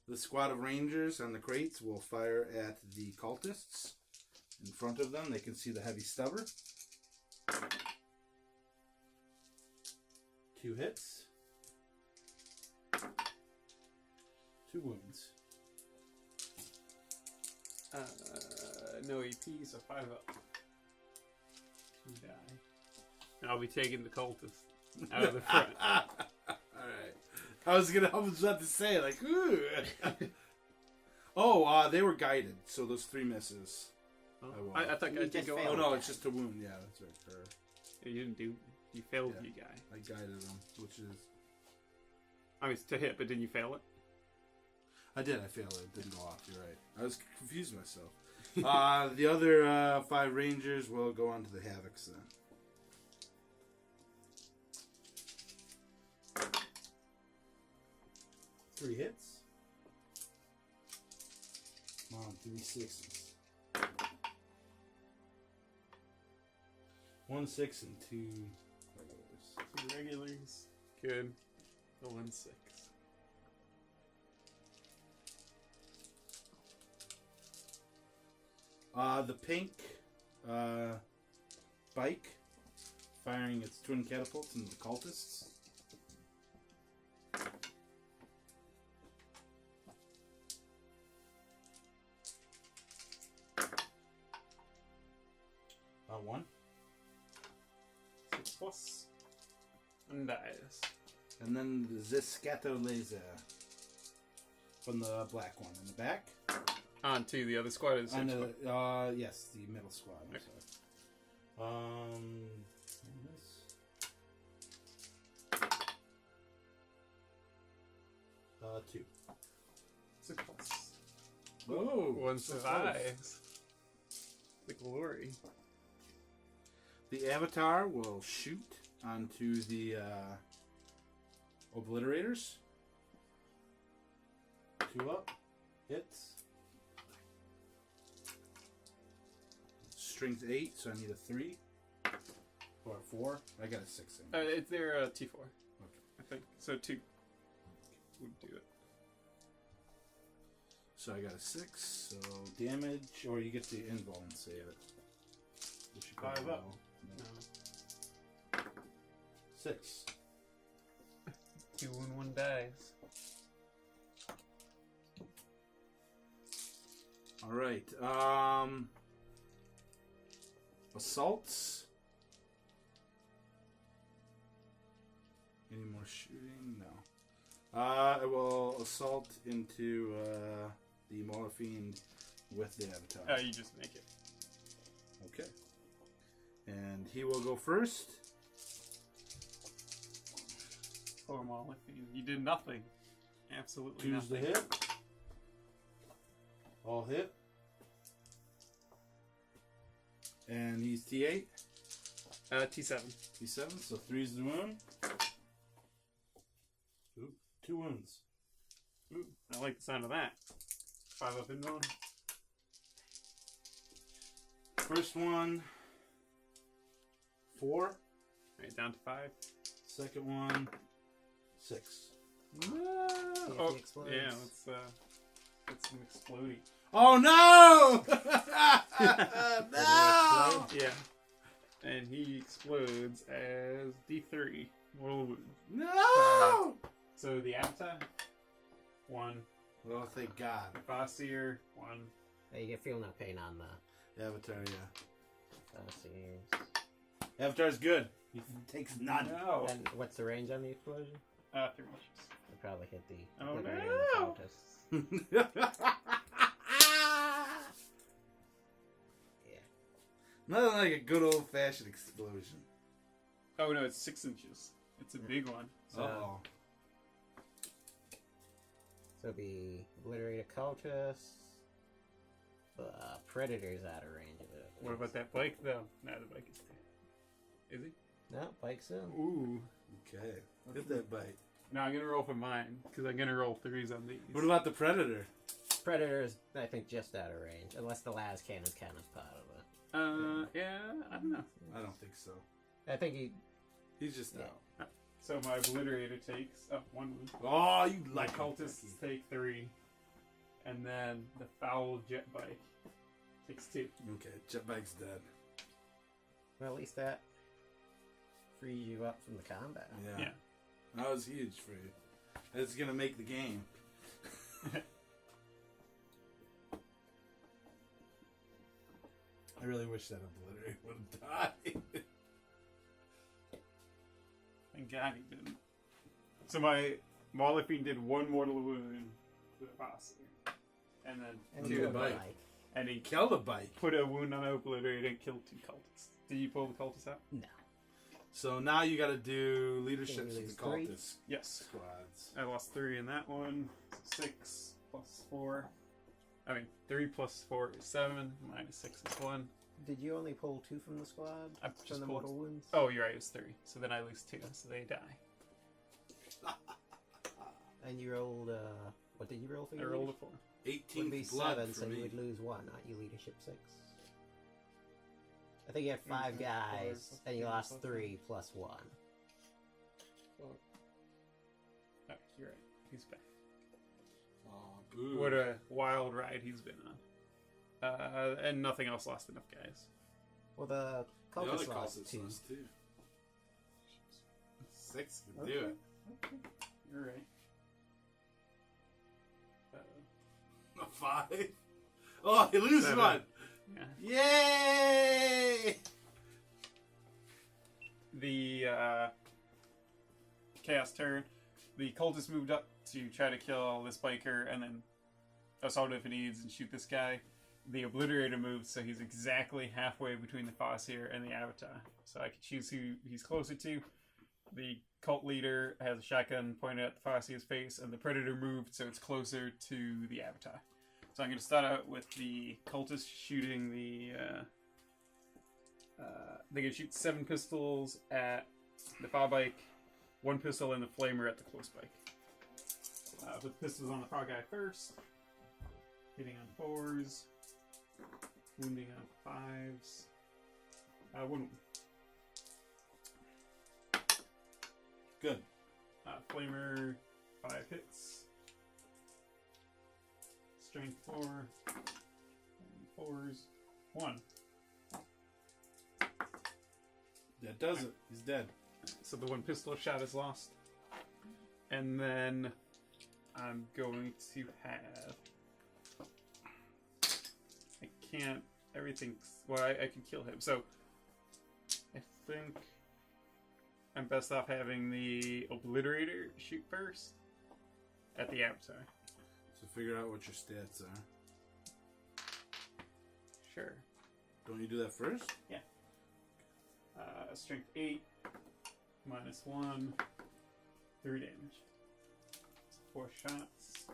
the squad of Rangers on the crates will fire at the cultists in front of them. They can see the heavy stubber. 2 hits. 2 wounds. No EP, so 5 up. 2 die. And I'll be taking the cultist out of the front. Alright. I was about to say, like, ooh. Oh, they were guided, so those 3 misses. Oh, I I thought You I did just go failed. Oh off. no, it's just a wound. Yeah, that's right. You didn't do. You failed Yeah. you guy. I guided them, which is I mean, it's to hit, but didn't you fail it? I did. I failed it. It didn't go off. You're right. I was confusing myself. The other 5 Rangers will go on to the Havocs then. Three hits. Come on, 3 6s. 1 6 and 2 regulars. 2 regulars. Good. The 1 6. The pink bike firing its twin catapults into the cultists. One. 6 plus. And dies. And then the Ziscato laser from the black one in the back. On to the other squad. Of the same squad. Yes, the middle squad. I'm Okay. sorry. This. 2. 6 plus. Whoa! 1 so survives. The glory. The Avatar will shoot onto the Obliterators. 2 up. Hits. Strength 8, so I need a 3. Or a 4. I got a 6 in. They're T4. Okay. I think. So 2 would do it. So I got a 6, so damage, or you get the invul and save it. Which you 5 probably up. will. No. 6. 2 and 1 dies. Alright, assaults. Any more shooting? No. I will assault into the Malefiend with the Avatar. You just make it. Okay. And he will go first. Poor Molly. You did nothing. Absolutely Choose the nothing. hit. All hit. And he's T8. T7. T7, so 3's the wound. Ooh, 2 wounds. Ooh, I like the sound of that. 5 up and 1. First one, 4. Alright, down to 5. Second one, 6. No! See if Oh, he explodes. yeah, let's some exploding. Oh no! No! Yeah. And he explodes as D3. Mortal wound. No! So the Avatar, 1. Well, thank God. Farseer, 1. You feel no pain on the Avatar, yeah. series. Avatar's good. He takes none. No. And what's the range on the explosion? 3 inches. You probably hit the Oh, obliterator no! and the cultists. Yeah. Nothing like a good old-fashioned explosion. Oh no, it's 6 inches. It's a big one. So, Uh-oh. so it'd be obliterate a cultist. Predator's out of range of it. What about that bike though? No, the bike is dead. Is he? No, bike's in. Ooh. Okay. Hit that bite. No, I'm gonna roll for mine because I'm gonna roll 3s on these. What about the Predator? Predator's, I think, just out of range. Unless the las cannon's kind of part of it. Yeah, I don't know. I don't think so. I think he... He's just Yeah. out. So my obliterator takes 1 wound. Oh, you My like cultists take 3, and then the foul jet bike takes 2. Okay, Jetbike's dead. Well, at least that frees you up from the combat. Yeah. That was huge for you. That's gonna make the game. I really wish that Obliterate would have died. Thank God he didn't. So my Malefiend did 1 mortal wound to the boss, and then And Two you to have bite. a bike. and he Kill the bike. put a wound on Obliterator and killed 2 cultists. Did you pull the cultists out? No. So now you gotta do leaderships Can you of the lose 3? cultist Yes. squads. I lost 3 in that one. So 6 plus 4. 3 plus 4 is 7. Minus 6 is 1. Did you only pull 2 from the squad? I've From just the pulled. mortal wounds? Oh, you're right. It's 3. So then I lose 2. So they die. And you rolled, what did you roll for I your rolled a leadership? 4. 18 Would be blood 7, for so me. you would lose 1, aren't you? Leadership 6. I think you had 5 Okay, guys, four, and you plus lost one, 3 plus 1. Oh, you're right. He's back. Oh, boo. What a wild ride he's been on. And nothing else lost enough guys. Well, the The other cultist lost cultists 2. lost 2. 6 can Okay. do it. Okay. You're right. A 5. Oh, he loses 7. 1. Yeah. Yay! The chaos turn. The cultist moved up to try to kill this biker and then assault if it needs and shoot this guy. The obliterator moves, so he's exactly halfway between the Farseer and the Avatar. So I could choose who he's closer to. The cult leader has a shotgun pointed at the Farseer's face, and the predator moved, so it's closer to the Avatar. So I'm going to start out with the cultist shooting the They can shoot 7 pistols at the far bike, 1 pistol and the flamer at the close bike. Put the pistols on the far guy first. Hitting on 4s. Wounding on 5s. 1. Good. Flamer, 5 hits. Strength 4. 4s. 1. That does it. He's dead. So the 1 pistol shot is lost. And then I'm going to have... I can't... Everything's... Well, I can kill him. So I think I'm best off having the Obliterator shoot first at the avatar. So figure out what your stats are. Sure. Don't you do that first? Yeah. Strength 8, -1, 3 damage. 4 shots.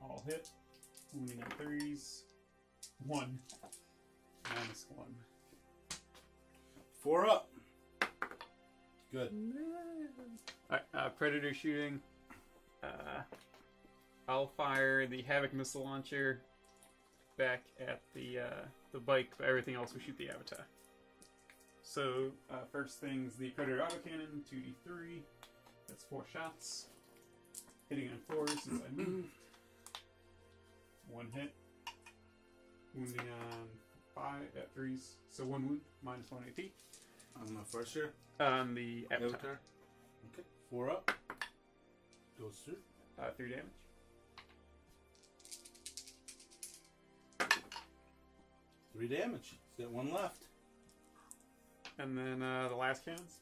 All hit. Wounding on 3s. 1. -1. 4 up. Good. Alright, Predator shooting. I'll fire the Havoc missile launcher back at the bike, but everything else we shoot the avatar. So, first thing's the Predator autocannon, 2d3. That's 4 shots. Hitting on 4 since I moved. 1 hit. Wounding on 5 at 3s. So 1 wound, -1 AP. On the first here? On the avatar. Avatar. Okay. 4 up. Goes through. 3 damage. 3 damage. He's got 1 left. And then the last cans.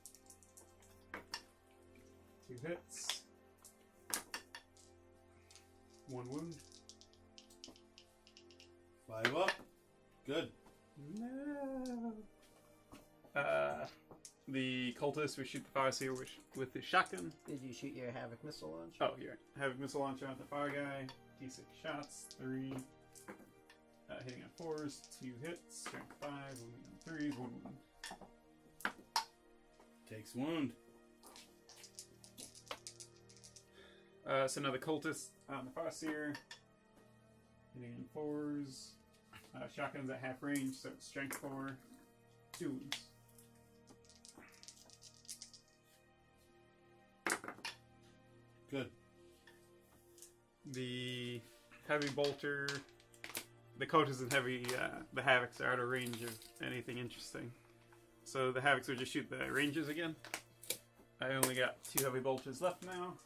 2 hits. 1 wound. 5 up. Good. No. The cultist would shoot the Farseer with his shotgun. Did you shoot your Havoc missile launch? Oh, you're right. Havoc missile launcher on the far guy. D6 shots. 3. Hitting on 4s. 2 hits. Strength 5. Wounding on 3s. 1 wound. Takes wound. So now the cultist on the Farseer. Hitting on 4s. Shotgun's at half range, so it's strength 4. 2 wounds. Good. The heavy bolter, the cultist and heavy, the Havocs are out of range of anything interesting. So the Havocs would just shoot the ranges again. I only got 2 heavy bolters left now.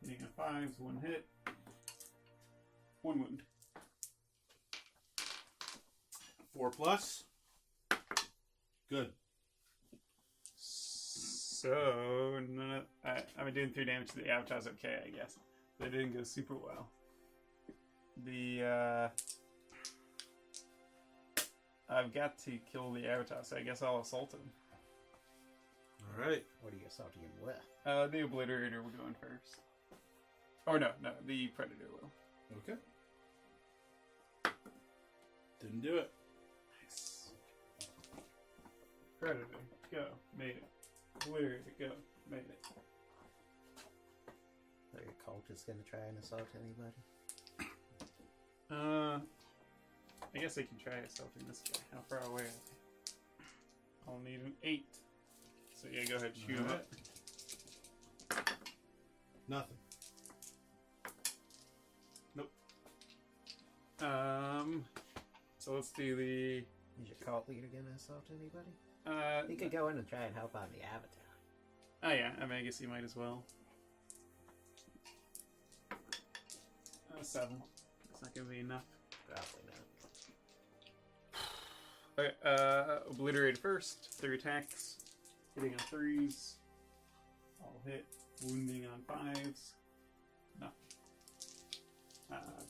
Hitting on 5s, 1 hit. 1 wound. 4 plus. Good. So, I've been doing 3 damage to the avatar's okay, I guess. But it didn't go super well. I've got to kill the avatar, so I guess I'll assault him. Alright. What are you assaulting him with? The Obliterator will go in first. Or no, the Predator will. Okay. Didn't do it. Nice. Predator, go. Made it. Obliterator, go. Made it. Are your cultists gonna try and assault anybody? I guess I can try assaulting this guy. How far away are they? I'll need an 8. So yeah, go ahead, shoot him up. Nothing. Nope. So let's do the... Is your cult leader gonna assault anybody? He could go in and try and help on the avatar. Oh yeah, I mean, I guess he might as well. 7. It's not gonna be enough. Probably not. Okay, Obliterate first. 3 attacks. Hitting on 3s. All hit. Wounding on 5s. No.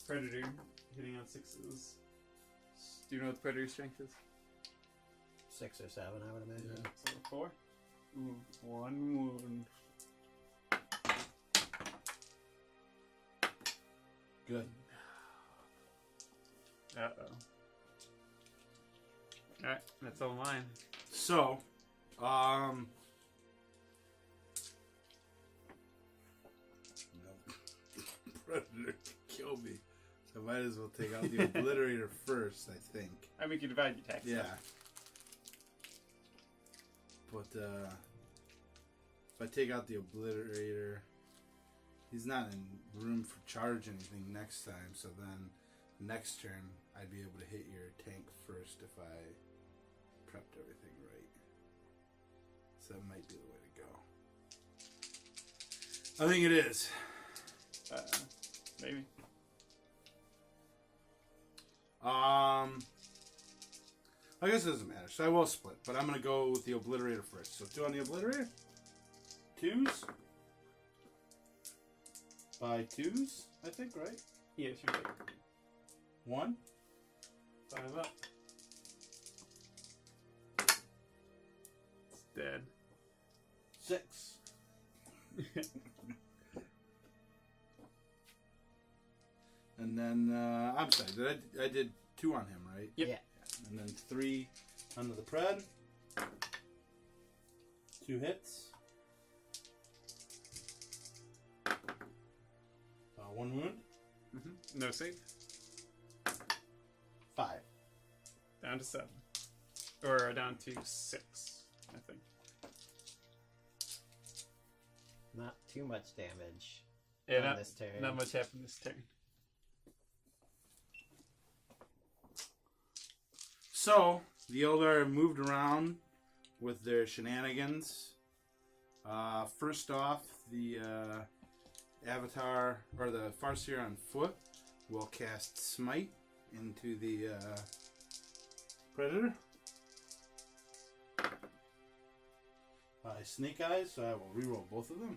Predator. Hitting on 6s. Do you know what the Predator's strength is? 6 or 7, I would imagine. Yeah. So 4. Ooh, 1 wound. Good. Uh-oh. Alright, that's all mine. So, no. Predator to kill me. I might as well take out the Obliterator first, I think. I mean, you can divide your tax. Yeah. But, if I take out the Obliterator, he's not in room for charge anything next time, so then next turn I'd be able to hit your tank first if I prepped everything right. So that might be the way to go. I think it is. Maybe. I guess it doesn't matter. So I will split, but I'm going to go with the Obliterator first. So 2 on the Obliterator. 2s. By 2s, I think, right? Yeah, it should be. 1. 5 up. It's dead. 6. And then, I'm sorry, I did 2 on him, right? Yep. Yeah. And then 3 under the pred. 2 hits. 1 wound. Mm-hmm. No save. 5. Down to 7. Or down to 6, I think. Not too much damage Yeah, on this turn. not much happened this turn. So, the Eldar moved around with their shenanigans. First off, the Avatar, or the Farseer on foot, will cast Smite into the Predator. Snake Eyes, so I will reroll both of them.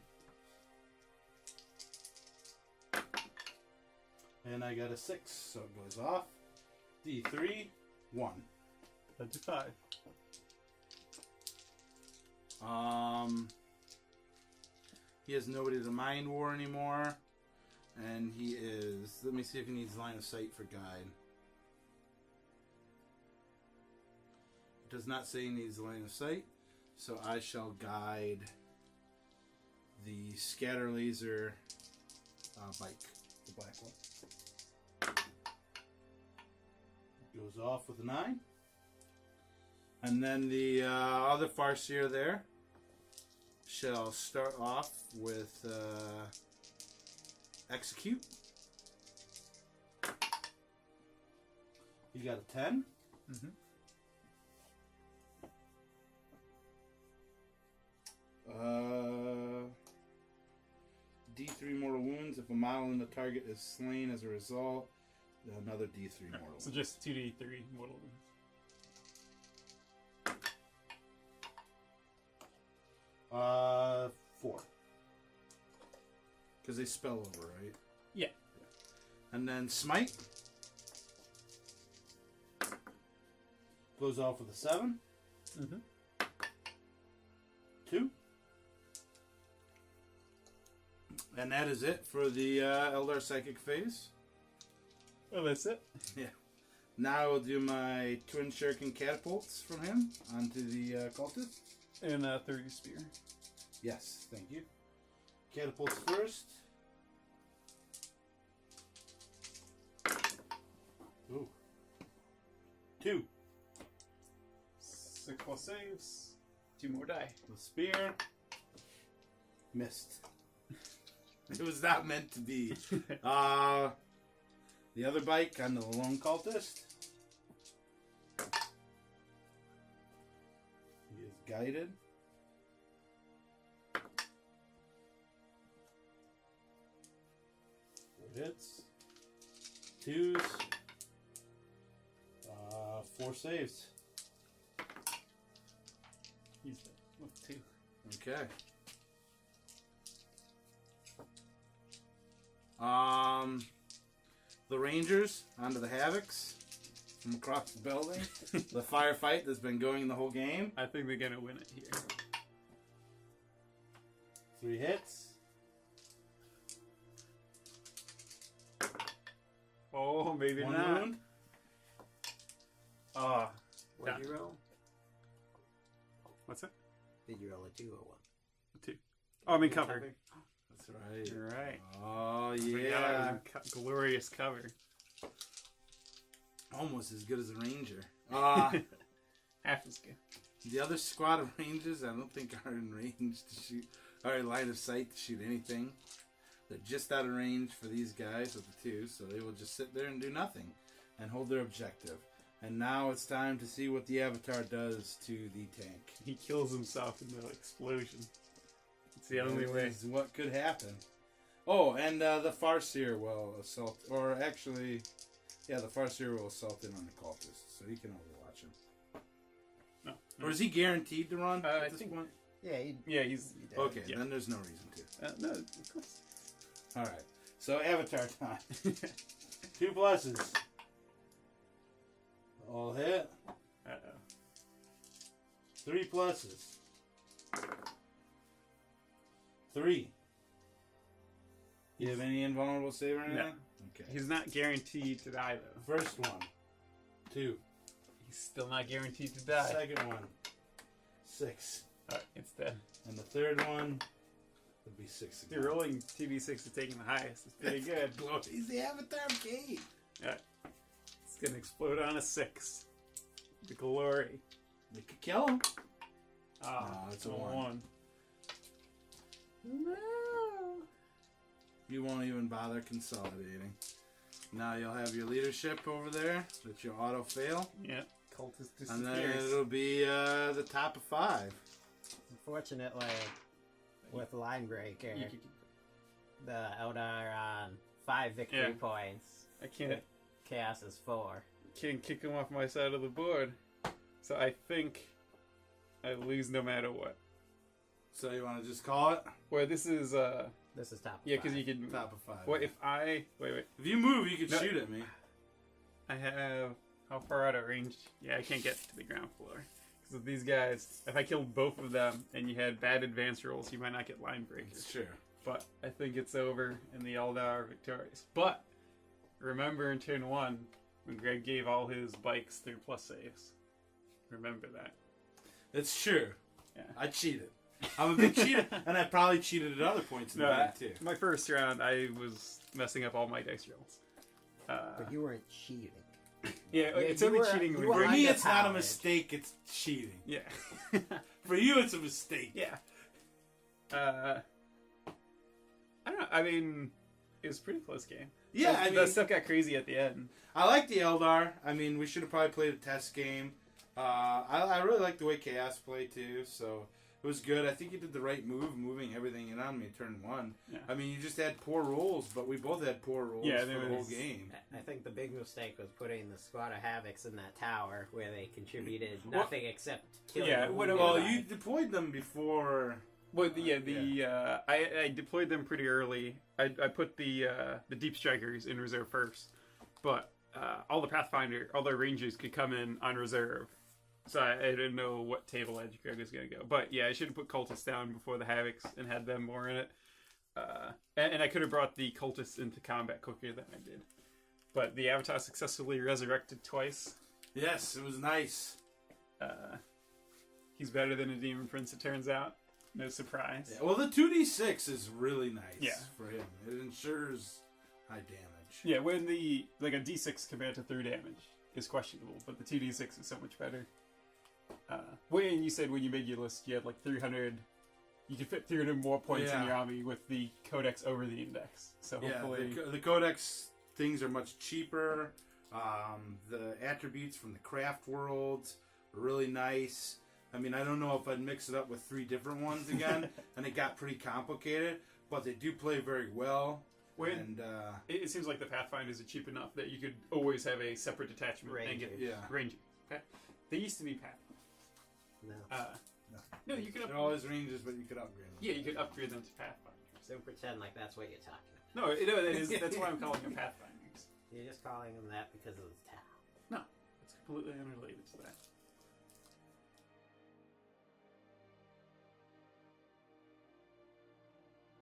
And I got a 6, so it goes off. D3, 1. Down to 5. He has nobody to Mind War anymore. And he is... Let me see if he needs line of sight for guide. It does not say he needs line of sight. So I shall guide the Scatter Laser bike. The black one. Goes off with a 9. And then the other Farseer there shall start off with Execute. You got a 10. Mm-hmm. D3 mortal wounds. If a model in the target is slain as a result, another D3 mortal wounds. So just 2d3 mortal wounds. 4. Because they spell over, right? Yeah. And then Smite. Goes off with a 7. Mm-hmm. 2. And that is it for the Eldar Psychic phase. Well, that's it. Yeah. Now I will do my Twin Shuriken Catapults from him onto the cultist. And 30 spear. Yes, thank you. Catapults first. Ooh. 2. 6 plus saves. 2 more die. The spear. Missed. It was not meant to be. The other bike on the lone cultist. He is guided. Hits. 2s. 4 saves. He's dead. With 2. Okay. The Rangers onto the Havocs from across the building. The firefight that's been going the whole game. I think they're gonna win it here. 3 hits. Oh, maybe 1 not. wound. What'd you roll? Did you roll a 2 or 1? 2. Oh, I mean cover. That's right. You're right. Oh, I forgot I yeah. was in glorious cover. Almost as good as a ranger. Half as good. The other squad of rangers, I don't think are in range to shoot, or in line of sight to shoot anything. They're just out of range for these guys with the 2, so they will just sit there and do nothing and hold their objective. And now it's time to see what the Avatar does to the tank. He kills himself in the explosion. It's the only way. Is what could happen. Oh, and the Farseer will assault, or actually, yeah, the Farseer will assault in on the cultists, so he can overwatch him. No. Or is he guaranteed to run I at this think- point? Yeah, he's... Okay, Yeah. then there's no reason to. No, of course. All right, so Avatar time. 2 pluses. All hit. Uh-oh. 3 pluses. 3. You have any invulnerable save or anything? No. Okay. He's not guaranteed to die, though. First one. 2. He's still not guaranteed to die. Second one. 6. Alright, it's dead. And the third one would be 6 again. Dude, rolling 2d6 to taking the highest is pretty good. He's the Avatar Gate. Alright. It's gonna explode on a 6. The glory. They could kill him. Ah, No, it's a 1. No. You won't even bother consolidating. Now you'll have your leadership over there that you auto fail. Yeah. Cultist And then disappears. it'll be the top of 5. Unfortunately, with Line Breaker, You can- the Eldar on 5 victory Yeah. points. I can't Chaos is 4. kick him off my side of the board. So I think I lose no matter what. So you want to just call it Well, this is This is top. yeah, of because 5. you can. top of 5? What if I wait? If you move, you can No. shoot at me. I have how far out of range? Yeah, I can't get to the ground floor. Because of these guys, if I killed both of them and you had bad advance rolls, you might not get line breakers. Sure. But I think it's over, and the Eldar are victorious. But remember in turn 1 when Greg gave all his bikes through plus saves. Remember that. It's true. Yeah. I cheated. I'm a big cheater, and I probably cheated at other points in the game too. My first round, I was messing up all my dice rolls. But you weren't cheating. Yeah, it's you only were- cheating you when were For we're... me, it's not a underpowered. mistake. It's cheating. Yeah. For you, it's a mistake. Yeah. I don't know. I mean, it was a pretty close game. Yeah, That- I mean, that stuff got crazy at the end. I like the Eldar. I mean, we should have probably played a test game. I really like the way Chaos played too, so it was good. I think you did the right move, moving everything in on me turn 1. Yeah. I mean, you just had poor rolls, but we both had poor rolls Yeah, for there the whole was- game. I think the big mistake was putting the squad of Havocs in that tower where they contributed nothing except killing. Yeah, the what wounded Well, guy. you deployed them before. Well, I deployed them pretty early. I put the deep strikers in reserve first, but all the rangers could come in on reserve. So I didn't know what table edge Greg was going to go. But yeah, I should have put cultists down before the Havocs and had them more in it. And I could have brought the cultists into combat quicker than I did. But the Avatar successfully resurrected twice. Yes, it was nice. He's better than a Demon Prince, it turns out. No surprise. Yeah, well, the 2d6 is really nice Yeah. for him. It ensures high damage. Yeah, when a D6 compared to 3 damage is questionable, but the 2d6 is so much better. When you said when you made your list, you had like 300. You could fit 300 more points in Yeah. your army with the Codex over the Index. So Yeah, hopefully, the Codex things are much cheaper. The attributes from the Craftworlds are really nice. I mean, I don't know if I'd mix it up with 3 different ones again, and it got pretty complicated, but they do play very well. when it seems like the Pathfinders are cheap enough that you could always have a separate detachment and get Rangers. Yeah. Rangers. Okay. They used to be Pathfinders. No. No, you could. They're always ranges, but you could upgrade them. Yeah, you could upgrade them to Pathfinders. Don't pretend like that's what you're talking about. No, that's why I'm calling them Pathfinders. You're just calling them that because of the tower. No, it's completely unrelated to that.